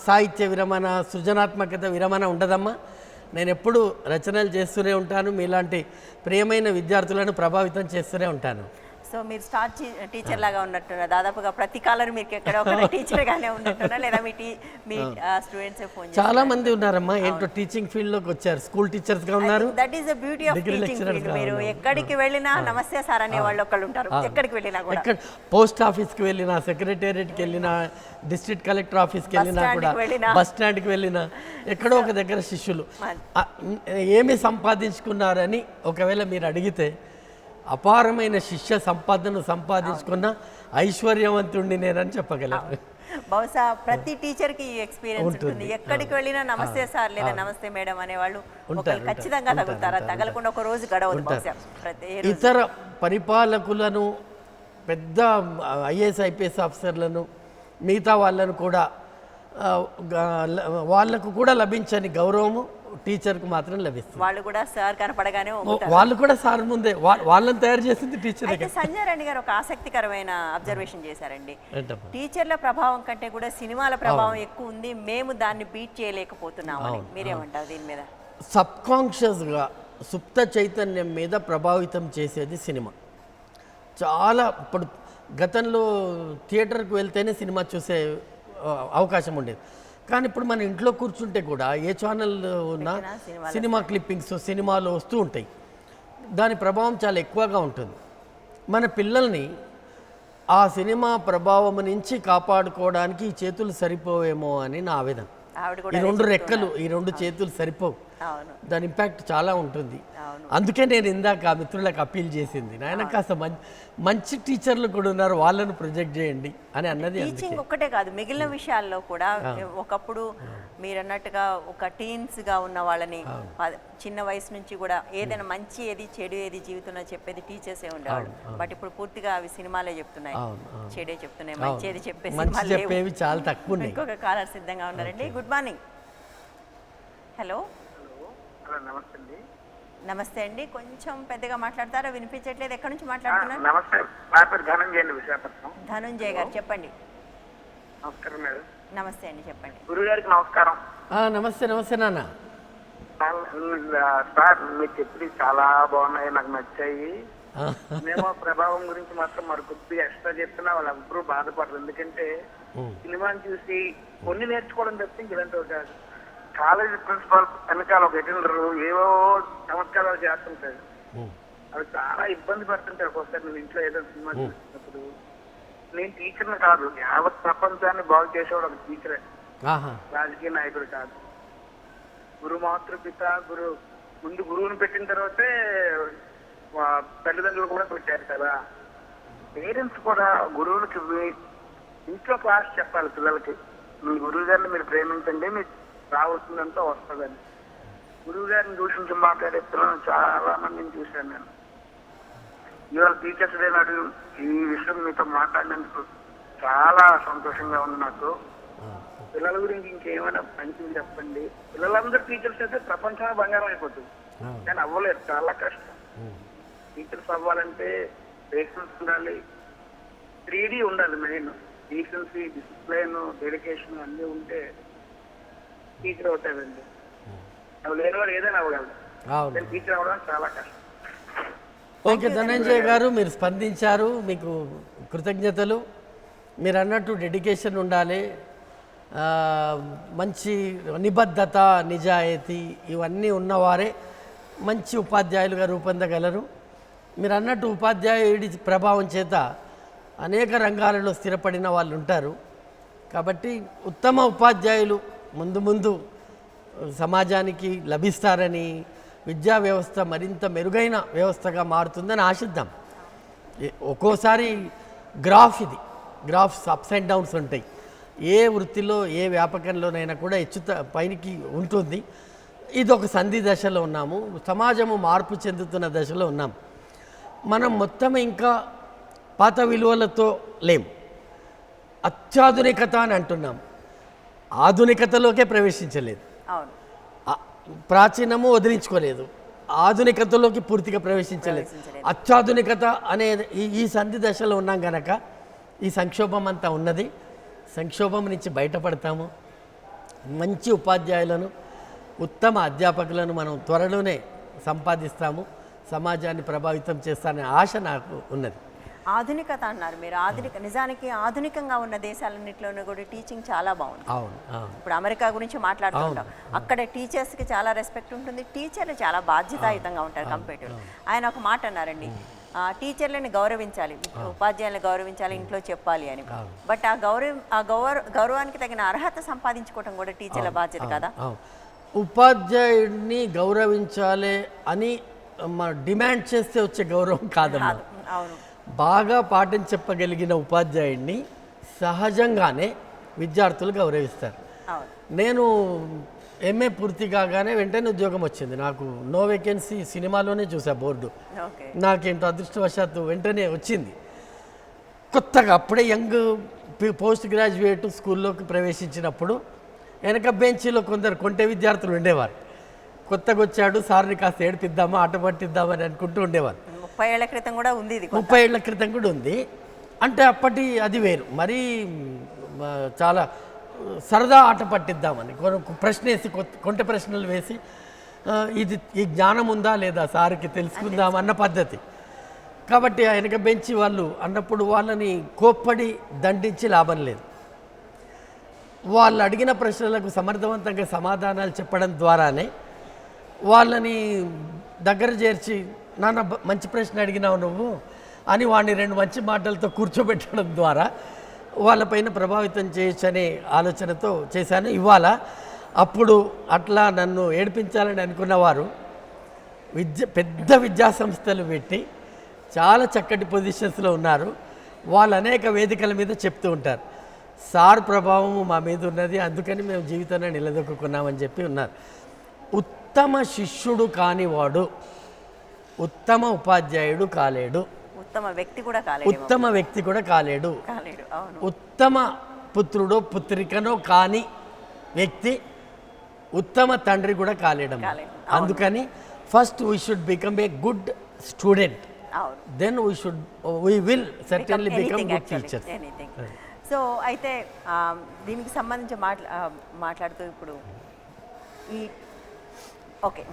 సాహిత్య విరమణ, సృజనాత్మకత విరమణ ఉండదమ్మా. నేను ఎప్పుడు రచనలు చేస్తూనే ఉంటాను, మీలాంటి ప్రియమైన విద్యార్థులను ప్రభావితం చేస్తూనే ఉంటాను. సో మీరు స్టార్ టీచర్ లాగా ఉన్నట్టున్నారు. దాదాపుగా ప్రతి కాలర్ మీకు ఎక్కడ ఒక టీచర్ గానే ఉన్నట్టున్నా, లేదా మీ స్టూడెంట్స్ ఫోన్ చాలా మంది ఉన్నారమ్మా. ఏంటో టీచింగ్ ఫీల్డ్ లోకి వచ్చారు, స్కూల్ టీచర్స్ గా ఉన్నారు. That is the beauty of teaching field. మీరు ఎక్కడికి వెళ్ళినా నమస్తే సార్ అనే వాళ్ళు ఒకళ్ళు ఉంటారు. ఎక్కడికి వెళ్ళినా కూడా, పోస్ట్ ఆఫీస్ కి వెళ్ళినా, సెక్రటేరియట్ కి వెళ్ళినా, డిస్ట్రిక్ట్ కలెక్టర్ ఆఫీస్ కి వెళ్ళినా కూడా, బస్ స్టాండ్ కి వెళ్ళినా ఎక్కడో ఒక దగ్గర శిష్యులు ఏమి సంపాదించుకున్నారని ఒకవేళ మీరు అడిగితే అపారమైన శిష్య సంపాదనను సంపాదించుకున్న ఐశ్వర్యవంతుడిని నేనని చెప్పగలను. బహుశా ప్రతి టీచర్ కి ఎక్స్పీరియన్స్ ఉంటుంది. ఎక్కడికి వెళ్ళినా నమస్తే సార్ లేదా నమస్తే మేడం అనేవాళ్ళు ఖచ్చితంగా తగులుతారు. తగలకుండా ఒక రోజు గడవదు బహుశా. ఇతర పరిపాలకులను, పెద్ద ఐఏఎస్ ఐపీఎస్ ఆఫీసర్లను, మిగతా వాళ్ళను కూడా వాళ్ళకు కూడా లభించని గౌరవము టీచర్కు మాత్రం లభిస్తుంది. వాళ్ళు కూడా సార్ కనపడగానే వాళ్ళు కూడా సార్ ముందే వాళ్ళని తయారు చేసింది టీచర్. సంజయ్ రెడ్డి గారు ఒక ఆసక్తికరమైన అబ్జర్వేషన్ చేశారండి. టీచర్ల ప్రభావం కంటే కూడా సినిమాల ప్రభావం ఎక్కువ ఉంది, మేము దాన్ని బీట్ చేయలేకపోతున్నాము. మీరేమంటారు దీని మీద? సబ్ కాన్షియస్గా సుప్త చైతన్యం మీద ప్రభావితం చేసేది సినిమా. చాలా ఇప్పుడు గతంలో థియేటర్కి వెళ్తేనే సినిమా చూసే అవకాశం ఉండేది. కానీ ఇప్పుడు మన ఇంట్లో కూర్చుంటే కూడా ఏ ఛానల్ ఉన్నా సినిమా క్లిప్పింగ్స్ సినిమాలు వస్తూ ఉంటాయి. దాని ప్రభావం చాలా ఎక్కువగా ఉంటుంది. మన పిల్లల్ని ఆ సినిమా ప్రభావం నుంచి కాపాడుకోవడానికి ఈ చేతులు సరిపోవేమో అని నా ఆవేదన. ఈ రెండు రెక్కలు, ఈ రెండు చేతులు సరిపోవు. దాని ఇంపాక్ట్ చాలా ఉంటుంది. అందుకే నేను ఇందాక మిత్రులకు అప్పీల్ చేసింది, నాయన కాస్త మంచి టీచర్లు కూడా ఉన్నారు, వాళ్ళను ప్రొజెక్ట్ చేయండి అని అన్నది. టీచింగ్ ఒక్కటే కాదు, మిగిలిన విషయాల్లో కూడా ఒకప్పుడు మీరు అన్నట్టుగా ఒక టీన్స్గా ఉన్న వాళ్ళని చిన్న వయసు నుంచి కూడా ఏదైనా మంచి ఏది చెడు ఏది జీవితంలో చెప్పేది టీచర్సే ఉండేవాళ్ళు. బట్ ఇప్పుడు పూర్తిగా అవి సినిమాలే చెప్తున్నాయి, చెడే చెప్తున్నాయి, మంచి ఏది చెప్పేవి చాలా తక్కువ. ఇంకొక కాలర్ సిద్ధంగా ఉన్నారండి. Good morning. హలో. నమస్తే అండి, కొంచెం పెద్దగా మాట్లాడతారా? వినిపించట్లేదు. ఎక్కడి నుంచి మాట్లాడుతున్నారు? నమస్తే, నా పేరు ధనంజయ అండి, విశాఖపట్నం. ధనంజయ్ గారు చెప్పండి. నమస్కారం మేడం. నమస్తే అండి, చెప్పండి. గురుగారికి నమస్కారం. నమస్తే. నమస్తే నాన్న. సార్ మీరు చెప్పి చాలా బాగున్నాయి, నాకు నచ్చాయి. మేము ప్రభావం గురించి మాత్రం మరి కొద్దిగా ఎక్స్ట్రా చెప్తున్నా వాళ్ళు ఎవ్వరూ బాధపడరు. ఎందుకంటే సినిమాని చూసి కొన్ని నేర్చుకోవడం తప్పించి ఇలాంటి కాదు. కాలేజీ ప్రిన్సిపాల్ వెనకాల ఒక అటెండర్ ఏవో చమత్కారాలు చేస్తుంటాడు. అవి చాలా ఇబ్బంది పడుతుంటాయి. ఒక్కోసారి నేను ఇంట్లో ఏదో సినిమా చూసినప్పుడు నేను టీచర్ని కాదు, యావత్ ప్రపంచాన్ని బాగు చేసేవాడు ఒక టీచరే, రాజకీయ నాయకుడు కాదు. గురు మాతృపిత గురు ముందు గురువుని పెట్టిన తర్వాతే తల్లిదండ్రులు కూడా పెట్టారు కదా. పేరెంట్స్ కూడా గురువులకి ఇంట్లో క్లాస్ చెప్పాలి పిల్లలకి. మీ గురువు గారిని మీరు ప్రేమించండి, మీకు రావాల్సిందంతా వస్తుందని. గురువు గారిని దూషించి మాట్లాడే పిల్లలను చాలా మందిని చూశాను నేను. ఇవాళ టీచర్స్ డే నాడు ఈ విషయం మీతో మాట్లాడినందుకు చాలా సంతోషంగా ఉంది నాకు. పిల్లల గురించి ఇంకేమైనా మంచిది చెప్పండి. పిల్లలందరూ టీచర్స్ అయితే ప్రపంచమే బంగారం అయిపోతుంది, కానీ అవ్వలేదు, చాలా కష్టం. టీచర్స్ అవ్వాలంటే పేషెన్స్ ఉండాలి, 3D ఉండాలి. మెయిన్ డీసెన్సీ, డిసిప్లైన్, డెడికేషన్ అన్నీ ఉంటే టీచర్ అవుతాడండి. అవి లేని వాడు ఏదైనా అవ్వగలడు, టీచర్ అవ్వడం చాలా కష్టం. ఓకే ధనంజయ్ గారు, మీరు స్పందించారు, మీకు కృతజ్ఞతలు. మీరు అన్నట్టు డెడికేషన్ ఉండాలి, మంచి నిబద్ధత, నిజాయితీ ఇవన్నీ ఉన్నవారే మంచి ఉపాధ్యాయులుగా రూపొందగలరు. మీరు అన్నట్టు ఉపాధ్యాయుడి ప్రభావం చేత అనేక రంగాలలో స్థిరపడిన వాళ్ళు ఉంటారు. కాబట్టి ఉత్తమ ఉపాధ్యాయులు ముందు ముందు సమాజానికి లభిస్తారని, విద్యా వ్యవస్థ మరింత మెరుగైన వ్యవస్థగా మారుతుందని ఆశిద్దాం. ఒక్కోసారి ఇది గ్రాఫ్స్ అప్స్ అండ్ డౌన్స్ ఉంటాయి. ఏ వృత్తిలో ఏ వ్యాపకంలోనైనా కూడా పైకి ఉంటుంది. ఇది ఒక సంధి దశలో ఉన్నాము, సమాజము మార్పు చెందుతున్న దశలో ఉన్నాం. మనం మొత్తం ఇంకా పాత విలువలతో లేము, అత్యాధునికత అని అంటున్నాం, ఆధునికతలోకే ప్రవేశించలేదు. ప్రాచీనము వదిలించుకోలేదు, ఆధునికతలోకి పూర్తిగా ప్రవేశించలేదు. అత్యాధునికత అనే ఈ సంధి దశలో ఉన్నాం కనుక ఈ సంక్షోభం అంతా ఉన్నది. సంక్షోభం నుంచి బయటపడతాము. మంచి ఉపాధ్యాయులను, ఉత్తమ అధ్యాపకులను మనం త్వరలోనే సంపాదిస్తాము, సమాజాన్ని ప్రభావితం చేస్తారనే ఆశ నాకు ఉన్నది. ఆధునికత అన్నారు మీరు. నిజానికి ఆధునికంగా ఉన్న దేశాలన్నింటిలోనూ కూడా టీచింగ్ చాలా బాగుంది. ఇప్పుడు అమెరికా గురించి మాట్లాడుతుంటాం, అక్కడ టీచర్స్కి చాలా రెస్పెక్ట్ ఉంటుంది, టీచర్లు చాలా బాధ్యతాయుతంగా ఉంటారు కంపేటివ్. ఆయన ఒక మాట అన్నారండి, టీచర్లని గౌరవించాలి, ఉపాధ్యాయులను గౌరవించాలి, ఇంట్లో చెప్పాలి అని. బట్ ఆ గౌరవానికి తగిన అర్హత సంపాదించుకోవటం కూడా టీచర్ల బాధ్యత కదా. ఉపాధ్యాయుడిని గౌరవించాలి అని డిమాండ్ చేస్తే వచ్చే గౌరవం కాదమ్మా. బాగా పాఠం చెప్పగలిగిన ఉపాధ్యాయుడిని సహజంగానే విద్యార్థులు గౌరవిస్తారు. నేను ఎంఏ పూర్తి కాగానే వెంటనే ఉద్యోగం వచ్చింది నాకు. నో వేకెన్సీ సినిమాలోనే చూసా బోర్డు. నాకేంటో అదృష్టవశాత్తు వెంటనే వచ్చింది. కొత్తగా అప్పుడే యంగ్ పోస్ట్ గ్రాడ్యుయేట్ స్కూల్లోకి ప్రవేశించినప్పుడు వెనక బెంచీలో కొందరు కొంటె విద్యార్థులు ఉండేవారు. కొత్తగా వచ్చాడు, సార్ని కాస్త ఏడిపిద్దామా, ఆట పట్టిద్దామని అనుకుంటూ ఉండేవారు. 30 ఏళ్ల క్రితం కూడా ఉంది, 30 ఏళ్ల క్రితం కూడా ఉంది. అంటే అప్పటి అది వేరు, మరీ చాలా సరదా ఆట పట్టిద్దామని ప్రశ్న వేసి, కొంటె ప్రశ్నలు వేసి ఈ జ్ఞానం ఉందా లేదా సార్కి తెలుసుకుందాం అన్న పద్ధతి. కాబట్టి ఆ వెనక బెంచి వాళ్ళు అన్నప్పుడు వాళ్ళని కోప్పడి దండించి లాభం లేదు. వాళ్ళు అడిగిన ప్రశ్నలకు సమర్థవంతంగా సమాధానాలు చెప్పడం ద్వారానే వాళ్ళని దగ్గర చేర్చి, నాన్న మంచి ప్రశ్న అడిగినావు నువ్వు అని వాడిని 2 మంచి మాటలతో కూర్చోబెట్టడం ద్వారా వాళ్ళపైన ప్రభావితం చేయొచ్చు అనే ఆలోచనతో చేశాను. ఇవాళ అప్పుడు అట్లా నన్ను ఏడిపించాలని అనుకున్నవారు పెద్ద విద్యా సంస్థలు పెట్టి చాలా చక్కటి పొజిషన్స్లో ఉన్నారు. వాళ్ళు అనేక వేదికల మీద చెప్తూ ఉంటారు, సార్ ప్రభావం మా మీద ఉన్నది, అందుకని మేము జీవితాన్ని నిలదొక్కున్నామని చెప్పి ఉన్నారు. ఉత్తమ శిష్యుడు కానివాడు ఉత్తమ ఉపాధ్యాయుడు కాలేడు, ఉత్తమ వ్యక్తి కూడా కాలేడు, ఉత్తమ పుత్రుడో పుత్రికనో కాని వ్యక్తి ఉత్తమ తండ్రి కూడా కాలేడం. అందుకని first we should become a good student, then we will certainly become good teachers. So అయితే దీనికి సంబంధించి మాట్లాడుతూ ఇప్పుడు ఓకే,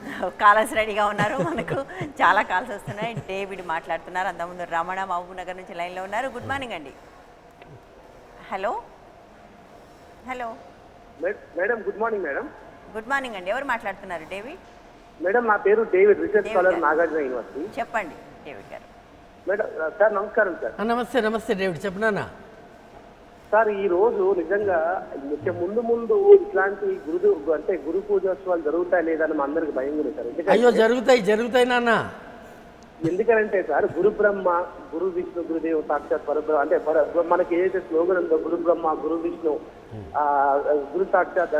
కాలర్స్ రెడీగా ఉన్నారు, మనకు చాలా కాల్స్ వస్తున్నాయి. డేవిడ్ మాట్లాడుతున్నారు, అంతకుముందు రమణ మహబూబ్ నగర్ నుంచి లైన్లో ఉన్నారు. గుడ్ మార్నింగ్ అండి. Hello madam, good morning madam. Good morning అండి, ఎవరు మాట్లాడుతున్నారు? డేవిడ్ మేడం నా పేరు డేవిడ్, రీసెర్చ్ డేవిడ్ స్కాలర్ గారు. నాగార్జున యూనివర్సిటీ. చెప్పండి డేవిడ్ గారు. మేడం సార్ నమస్కారం సార్. నమస్తే నమస్తే డేవిడ్, చెప్పనా? సార్ ఈ రోజు నిజంగా ముందు ముందు ఇట్లాంటి గురు పూజోత్సవాలు జరుగుతాయి లేదని మా అందరికి భయం ఉంది సార్. అయ్యో జరుగుతాయి నాన్న. ఎందుకంటే సార్ గురు బ్రహ్మ గురు విష్ణు గురుదేవ్ సాక్షాత్ పరబ్రహ్మ అంటే మనకి ఏదైతే స్లోగన్ ఉందో గురు బ్రహ్మ గురు విష్ణు గురు సాక్షాత్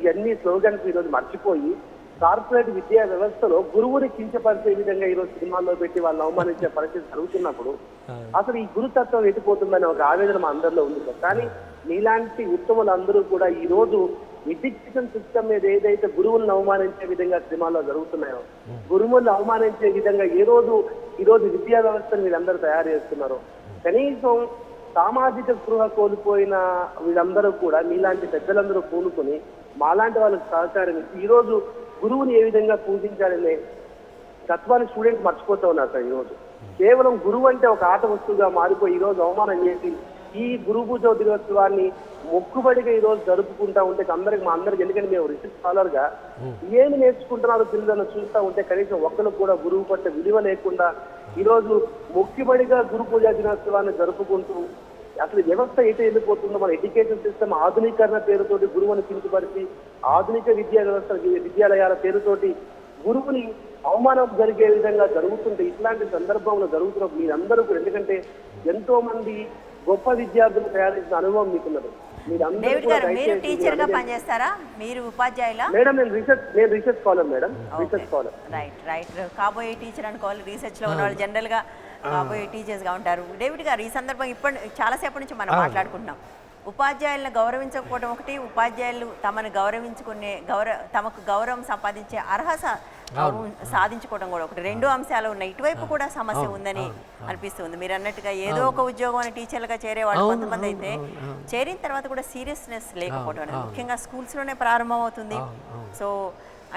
ఇవన్నీ స్లోగన్స్ ఈరోజు మర్చిపోయి కార్పొరేట్ విద్యా వ్యవస్థలో గురువుని కించపరిచే విధంగా ఈరోజు సినిమాల్లో పెట్టి వాళ్ళని అవమానించే పరిస్థితి జరుగుతున్నప్పుడు అసలు ఈ గురుతత్వం ఎట్టిపోతుందని ఒక ఆవేదన మా అందరిలో ఉంది సార్. కానీ మీలాంటి ఉత్తములందరూ కూడా ఈ రోజు ఎడ్యుకేషన్ సిస్టమ్ మీద ఏదైతే గురువులను అవమానించే విధంగా సినిమాల్లో జరుగుతున్నాయో, గురువులను అవమానించే విధంగా ఈ రోజు విద్యా వ్యవస్థను వీళ్ళందరూ తయారు చేస్తున్నారో, కనీసం సామాజిక స్పృహ కోల్పోయిన వీళ్ళందరూ కూడా మీలాంటి పెద్దలందరూ కూనుకొని మాలాంటి వాళ్ళకి సహకారం ఇచ్చి ఈ రోజు గురువుని ఏ విధంగా పూజించాలనే తత్వాన్ని స్టూడెంట్స్ మర్చిపోతూ ఉన్నారు సార్. ఈరోజు కేవలం గురువు అంటే ఒక ఆట వస్తువుగా మారిపోయి ఈ రోజు అవమానం చేసి ఈ గురు పూజ దినోత్సవాన్ని మొక్కుబడిగా ఈ రోజు జరుపుకుంటా ఉంటే మా అందరికి ఎందుకంటే మేము రీసెర్చ్ స్కాలర్ గా ఏమి నేర్చుకుంటున్నారో పిల్లలను చూస్తూ ఉంటే కనీసం ఒక్కరు కూడా గురువు పట్ల విలువ లేకుండా ఈ రోజు మొక్కుబడిగా గురు పూజ దినోత్సవాన్ని జరుపుకుంటూ అసలు వ్యవస్థ ఎటు వెళ్ళిపోతుందో, మన ఎడ్యుకేషన్ సిస్టమ్ ఆధునీకరణ పేరుతోటి గురువుని కించపరిచి ఆధునిక విద్యా వ్యవస్థ విద్యాలయాల పేరుతోటి గురువుని అవమానం జరిగే విధంగా జరుగుతుంటే ఇట్లాంటి సందర్భంలో జరుగుతున్నప్పుడు మీరందరూ కూడా, ఎందుకంటే ఎంతో మంది గొప్ప విద్యార్థులు తయారు చేసిన అనుభవం మీకున్నది. డేవిడ్ గారు, మీరు టీచర్ గా పనిచేస్తారా? మీరు ఉపాధ్యాయులా? మేడం నేను research scholar madam, research scholar. Right. కాబోయే టీచర్ అనుకోవాలి. రీసెర్చ్ లో ఉన్న వాళ్ళు జనరల్ గా కాబోయే టీచర్స్ గా ఉంటారు. డేవిడ్ గారు, ఈ సందర్భం చాలాసేపటి నుంచి మనం మాట్లాడుకుంటున్నాం. ఉపాధ్యాయులను గౌరవించకపోవడం ఒకటి, ఉపాధ్యాయులు తమకు గౌరవం సంపాదించే అర్హత సాధించుకోవడం కూడా ఒకటి. రెండు అంశాలు ఉన్నాయి. ఇటువైపు కూడా సమస్య ఉందని అనిపిస్తుంది. మీరు అన్నట్టుగా ఏదో ఒక ఉద్యోగం టీచర్లుగా చేరేవాళ్ళు కొంతమంది అయితే చేరిన తర్వాత కూడా సీరియస్నెస్ లేకపోవడం, ముఖ్యంగా స్కూల్స్లోనే ప్రారంభం అవుతుంది. సో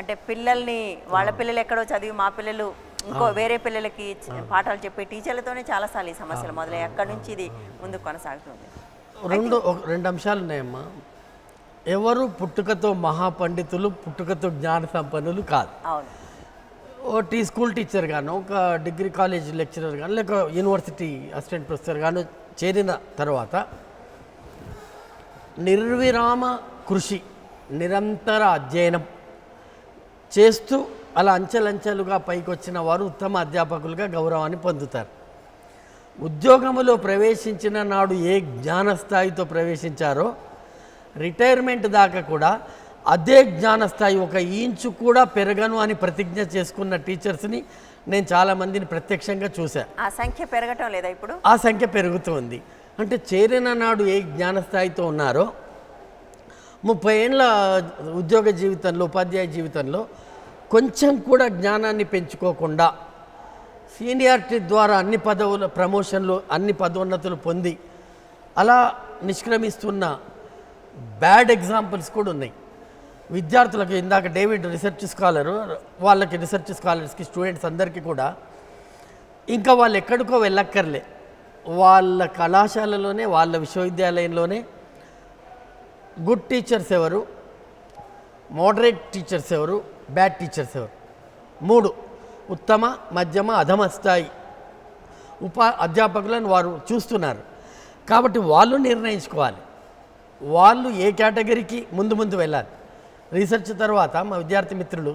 అంటే పిల్లల్ని వాళ్ళ పిల్లలు ఎక్కడో చదివి మా పిల్లలు ఇంకో వేరే పిల్లలకి పాఠాలు చెప్పే టీచర్లతోనే చాలాసార్లు ఈ సమస్యలు మొదలయ్యి అక్కడి నుంచి ఇది ముందుకు కొనసాగుతుంది. రెండు అంశాలు ఉన్నాయమ్మా. ఎవరు పుట్టుకతో మహాపండితులు, పుట్టుకతో జ్ఞాన సంపన్నులు కాదు. అవును. ఓ స్కూల్ టీచర్ గాను, ఒక డిగ్రీ కాలేజ్ లెక్చరర్ గాను, లేక యూనివర్సిటీ అసిస్టెంట్ ప్రొఫెసర్ గాను చేరిన తర్వాత నిర్విరామ కృషి, నిరంతర అధ్యయనం చేస్తూ అలా అంచెలంచెలుగా పైకి వచ్చిన వారు ఉత్తమ అధ్యాపకులుగా గౌరవాన్ని పొందుతారు. ఉద్యోగములో ప్రవేశించిన నాడు ఏ జ్ఞానస్థాయితో ప్రవేశించారో రిటైర్మెంట్ దాకా కూడా అదే జ్ఞానస్థాయి, ఒక ఇంచు కూడా పెరగను అని ప్రతిజ్ఞ చేసుకున్న టీచర్స్ని నేను చాలామందిని ప్రత్యక్షంగా చూశాను. ఆ సంఖ్య పెరగటం లేదా ఇప్పుడు? ఆ సంఖ్య పెరుగుతుంది. అంటే చేరిన నాడు ఏ జ్ఞానస్థాయితో ఉన్నారో 30 ఏళ్ళ ఉద్యోగ జీవితంలో, ఉపాధ్యాయ జీవితంలో కొంచెం కూడా జ్ఞానాన్ని పెంచుకోకుండా సీనియారిటీ ద్వారా అన్ని పదవుల ప్రమోషన్లు, అన్ని పదోన్నతులు పొంది అలా నిష్క్రమిస్తున్న బ్యాడ్ ఎగ్జాంపుల్స్ కూడా ఉన్నాయి. విద్యార్థులకు ఇందాక డేవిడ్ రీసెర్చ్ స్కాలరు, వాళ్ళకి రీసెర్చ్ స్కాలర్స్కి స్టూడెంట్స్ అందరికీ కూడా ఇంకా వాళ్ళు ఎక్కడికో వెళ్ళక్కర్లే, వాళ్ళ కళాశాలలోనే వాళ్ళ విశ్వవిద్యాలయంలోనే గుడ్ టీచర్స్ ఎవరు, మోడరేట్ టీచర్స్ ఎవరు, బ్యాడ్ టీచర్స్ ఎవరు, 3 ఉత్తమ, మధ్యమ, అధమ స్థాయి అధ్యాపకులను వారు చూస్తున్నారు. కాబట్టి వాళ్ళు నిర్ణయించుకోవాలి వాళ్ళు ఏ కేటగిరీకి ముందు వెళ్ళాలి. రీసెర్చ్ తర్వాత మా విద్యార్థి మిత్రులు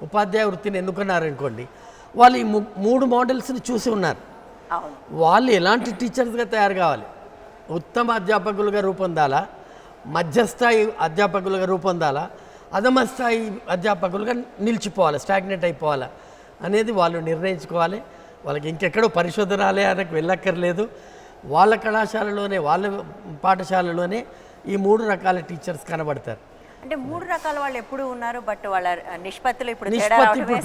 ఉపాధ్యాయ వృత్తిని ఎన్నుకున్నారనుకోండి, వాళ్ళు ఈ 3 మోడల్స్ని చూసి ఉన్నారు. వాళ్ళు ఎలాంటి టీచర్స్గా తయారు కావాలి, ఉత్తమ అధ్యాపకులుగా రూపొందాలా, మధ్యస్థాయి అధ్యాపకులుగా రూపొందాలా, అధమ స్థాయి అధ్యాపకులుగా నిలిచిపోవాలి, స్టాగ్నెట్ అయిపోవాలా అనేది వాళ్ళు నిర్ణయించుకోవాలి. వాళ్ళకి ఇంకెక్కడో పరిశోధనాలయానికి వెళ్ళక్కర్లేదు. వాళ్ళ కళాశాలలోనే, వాళ్ళ పాఠశాలలోనే ఈ 3 రకాల టీచర్స్ కనబడతారు. అంటే 3 రకాల వాళ్ళు ఎప్పుడు ఉన్నారు, బట్ వాళ్ళ నిష్పత్తులు ఇప్పుడు తేడా రావడమే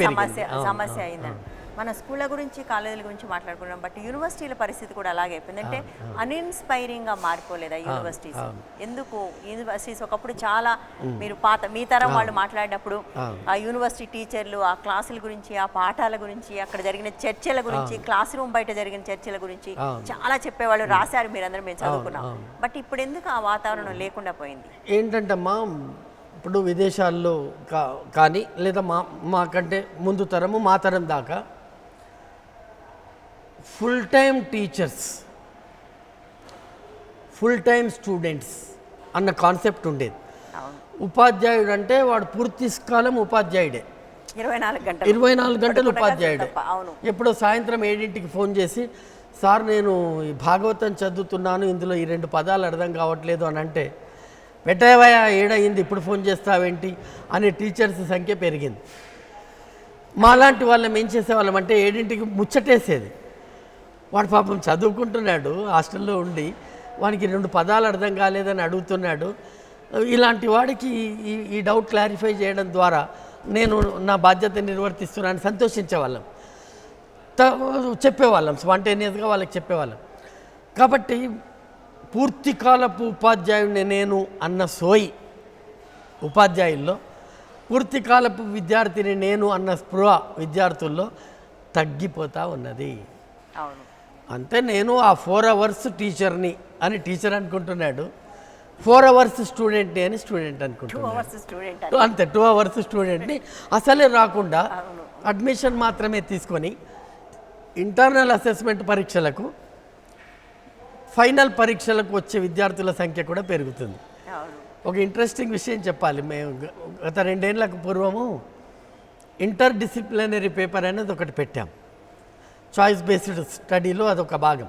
సమస్య అయిందండి. మన స్కూళ్ళ గురించి, కాలేజీల గురించి మాట్లాడుకున్నాం, బట్ యూనివర్సిటీల పరిస్థితి కూడా అలాగే అయిపోయింది. అంటే అన్ఇన్స్పైరింగ్గా మారిపోలేదా యూనివర్సిటీస్? ఎందుకు యూనివర్సిటీస్ ఒకప్పుడు చాలా, మీరు మీ తరం వాళ్ళు మాట్లాడినప్పుడు ఆ యూనివర్సిటీ టీచర్లు ఆ క్లాసుల గురించి, ఆ పాఠాల గురించి, అక్కడ జరిగిన చర్చల గురించి, క్లాస్ రూమ్ బయట జరిగిన చర్చల గురించి చాలా చెప్పేవాళ్ళు, రాశారు, మీరందరూ మేము చదువుకున్నాం. బట్ ఇప్పుడు ఎందుకు ఆ వాతావరణం లేకుండా పోయింది? ఏంటంటమ్మా, ఇప్పుడు విదేశాల్లో కానీ లేదా మాకంటే ముందు తరము మా తరం దాకా full time teachers, full time students అన్న కాన్సెప్ట్ ఉండేది. ఉపాధ్యాయుడు అంటే వాడు పూర్తి కాలం ఉపాధ్యాయుడే, 24 గంటలు ఉపాధ్యాయుడే. ఎప్పుడో సాయంత్రం 7ంటికి ఫోన్ చేసి, సార్ నేను ఈ భాగవతం చదువుతున్నాను, ఇందులో ఈ 2 పదాలు అర్థం కావట్లేదు అని అంటే, పెట్టేవయా ఏడయింది ఇప్పుడు ఫోన్ చేస్తావేంటి అనే టీచర్స్ సంఖ్య పెరిగింది. మాలాంటి వాళ్ళం ఏం చేసేవాళ్ళం అంటే 7ంటికి ముచ్చటేసేది. వాడు పాపం చదువుకుంటున్నాడు హాస్టల్లో ఉండి, వానికి 2 పదాలు అర్థం కాలేదని అడుగుతున్నాడు. ఇలాంటి వాడికి ఈ డౌట్ క్లారిఫై చేయడం ద్వారా నేను నా బాధ్యత నిర్వర్తిస్తున్నానని సంతోషించేవాళ్ళం, చెప్పేవాళ్ళం, స్పాంటేనియస్గా వాళ్ళకి చెప్పేవాళ్ళం. కాబట్టి పూర్తికాలపు ఉపాధ్యాయుడిని నేను అన్న సోయి ఉపాధ్యాయుల్లో, పూర్తికాలపు విద్యార్థిని నేను అన్న స్పృహ విద్యార్థుల్లో తగ్గిపోతూ ఉన్నది. అంతే, నేను ఆ 4 అవర్స్ టీచర్ని అని టీచర్ అనుకుంటున్నాడు, 4 అవర్స్ స్టూడెంట్ని అని స్టూడెంట్ అనుకుంటున్నాడు. అంతే, 2 అవర్స్ స్టూడెంట్ని అసలే రాకుండా అడ్మిషన్ మాత్రమే తీసుకొని ఇంటర్నల్ అసెస్మెంట్ పరీక్షలకు, ఫైనల్ పరీక్షలకు వచ్చే విద్యార్థుల సంఖ్య కూడా పెరుగుతుంది. ఒక ఇంట్రెస్టింగ్ విషయం చెప్పాలి. మేము గత 2 ఏళ్లకు పూర్వము ఇంటర్ డిసిప్లినరీ పేపర్ అనేది ఒకటి పెట్టాం. చాయిస్ బేస్డ్ స్టడీలో అదొక భాగం.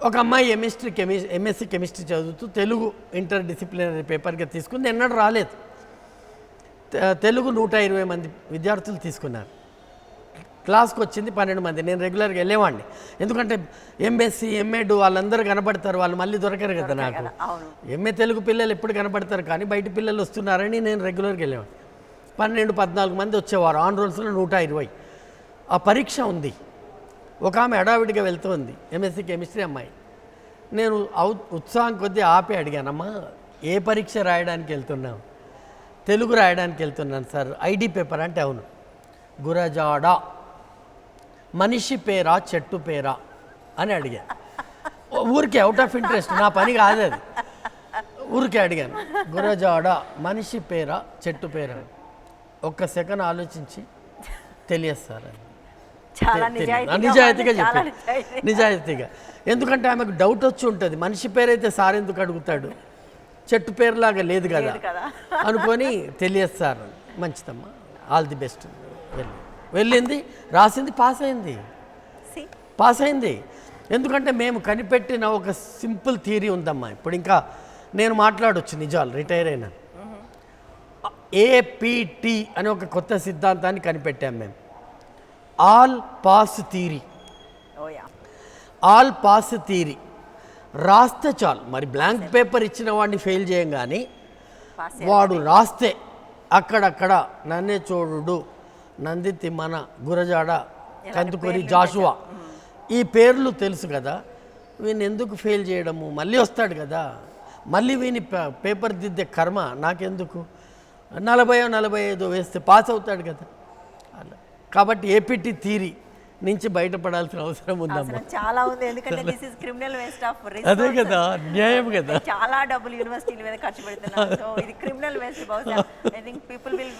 ఒక అమ్మాయి ఎంఎస్సి కెమిస్ట్రీ చదువుతూ తెలుగు ఇంటర్ డిసిప్లినరీ పేపర్గా తీసుకుంది. ఎన్నడూ రాలేదు. తెలుగు 120 మంది విద్యార్థులు తీసుకున్నారు. క్లాస్కి వచ్చింది 12 మంది. నేను రెగ్యులర్గా వెళ్ళేవాడిని, ఎందుకంటే ఎంఎస్సి ఎంఏడ్ వాళ్ళందరూ కనబడతారు, వాళ్ళు మళ్ళీ దొరకరు కదా నాకు. ఎంఏ తెలుగు పిల్లలు ఎప్పుడు కనబడతారు, కానీ బయట పిల్లలు వస్తున్నారని నేను రెగ్యులర్గా వెళ్ళేవాడిని. 12-14 మంది వచ్చేవారు. ఆన్ రోల్స్లో 120. ఆ పరీక్ష ఉంది. ఒక ఆమె హడావిడిగా వెళ్తుంది, ఎంఎస్సి కెమిస్ట్రీ అమ్మాయి. నేను ఉత్సాహం కొద్దీ ఆపి అడిగానమ్మా, ఏ పరీక్ష రాయడానికి వెళ్తున్నావు? తెలుగు రాయడానికి వెళ్తున్నాను సార్. ఐడి పేపర్ అంటే అవును. గురజాడ మనిషి పేరా చెట్టు పేరా అని అడిగా. ఊరికే అవుట్ ఆఫ్ ఇంట్రెస్ట్, నా పని కాదు అది, ఊరికే అడిగాను. గురజాడ మనిషి పేరా చెట్టు పేరా? ఒక్క సెకండ్ ఆలోచించి తెలియదు సార్ అని నిజాయితీగా చెప్పాను. నిజాయితీగా, ఎందుకంటే ఆమెకు డౌట్ వచ్చి ఉంటుంది, మనిషి పేరైతే సార్ ఎందుకు అడుగుతాడు, చెట్టు పేరులాగా లేదు కదా అనుకొని, తెలియదు సార్. మంచిదమ్మా, ఆల్ ది బెస్ట్. వెళ్ళింది, రాసింది, పాస్ అయింది. ఎందుకంటే మేము కనిపెట్టిన ఒక సింపుల్ థియరీ ఉందమ్మా. ఇప్పుడు ఇంకా నేను మాట్లాడొచ్చు నిజాలు, రిటైర్ అయినా. ఏపీటీ అనే ఒక కొత్త సిద్ధాంతాన్ని కనిపెట్టాం మేము. All pass theory. All pass theory రాస్తే చాలు. మరి బ్లాంక్ పేపర్ ఇచ్చిన వాడిని ఫెయిల్ చేయం, కానీ వాడు రాస్తే అక్కడక్కడ నన్నే చోడుడు, నంది తిమ్మన, గురజాడ, కందుకూరి, జాషువా, ఈ పేర్లు తెలుసు కదా, వీని ఎందుకు ఫెయిల్ చేయడము? మళ్ళీ వస్తాడు కదా, మళ్ళీ వీని పేపర్ దిద్దే కర్మ నాకెందుకు? 40-45 వేస్తే పాస్ అవుతాడు కదా. అలా కాబట్టి ఏపీటీ థియరీ నుంచి బయటపడాల్సిన అవసరం ఉందమ్మా. చాలా ఉంది, ఎందుకంటే this is criminal waste of resources. అదే కదా, అన్యాయం కదా. చాలా డబ్బులు యూనివర్సిటీల మీద ఖర్చు పెడుతున్నారు. సో ఇది క్రిమినల్ వేస్ట్. బహుశా I think people will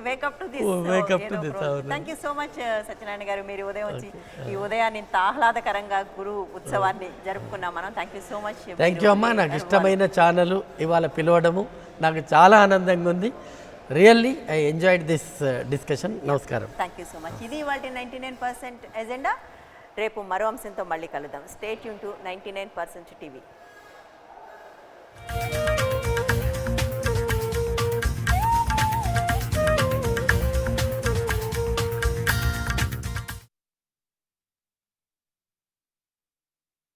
Wake up to this. Thank you so much Satyanarayana గారు. మీరు ఉదయం వచ్చి ఈ ఉదయాన్ని ఇంత ఆహ్లాదకరంగా గురు ఉత్సవాన్ని జరుపుకున్నాం మనం. Thank you so much. Thank you అమ్మా. నాకు ఇష్టమైన ఛానల్ ఇవాళ పిలవడము నాకు చాలా ఆనందంగా ఉంది. Really I enjoyed this discussion. నమస్కారం. Thank you so much. ఇది వాటి 99% ఎజెండా. రేపు మరో అంశంతో మళ్ళీ కలుద్దాం. Stay tune to 99% TV.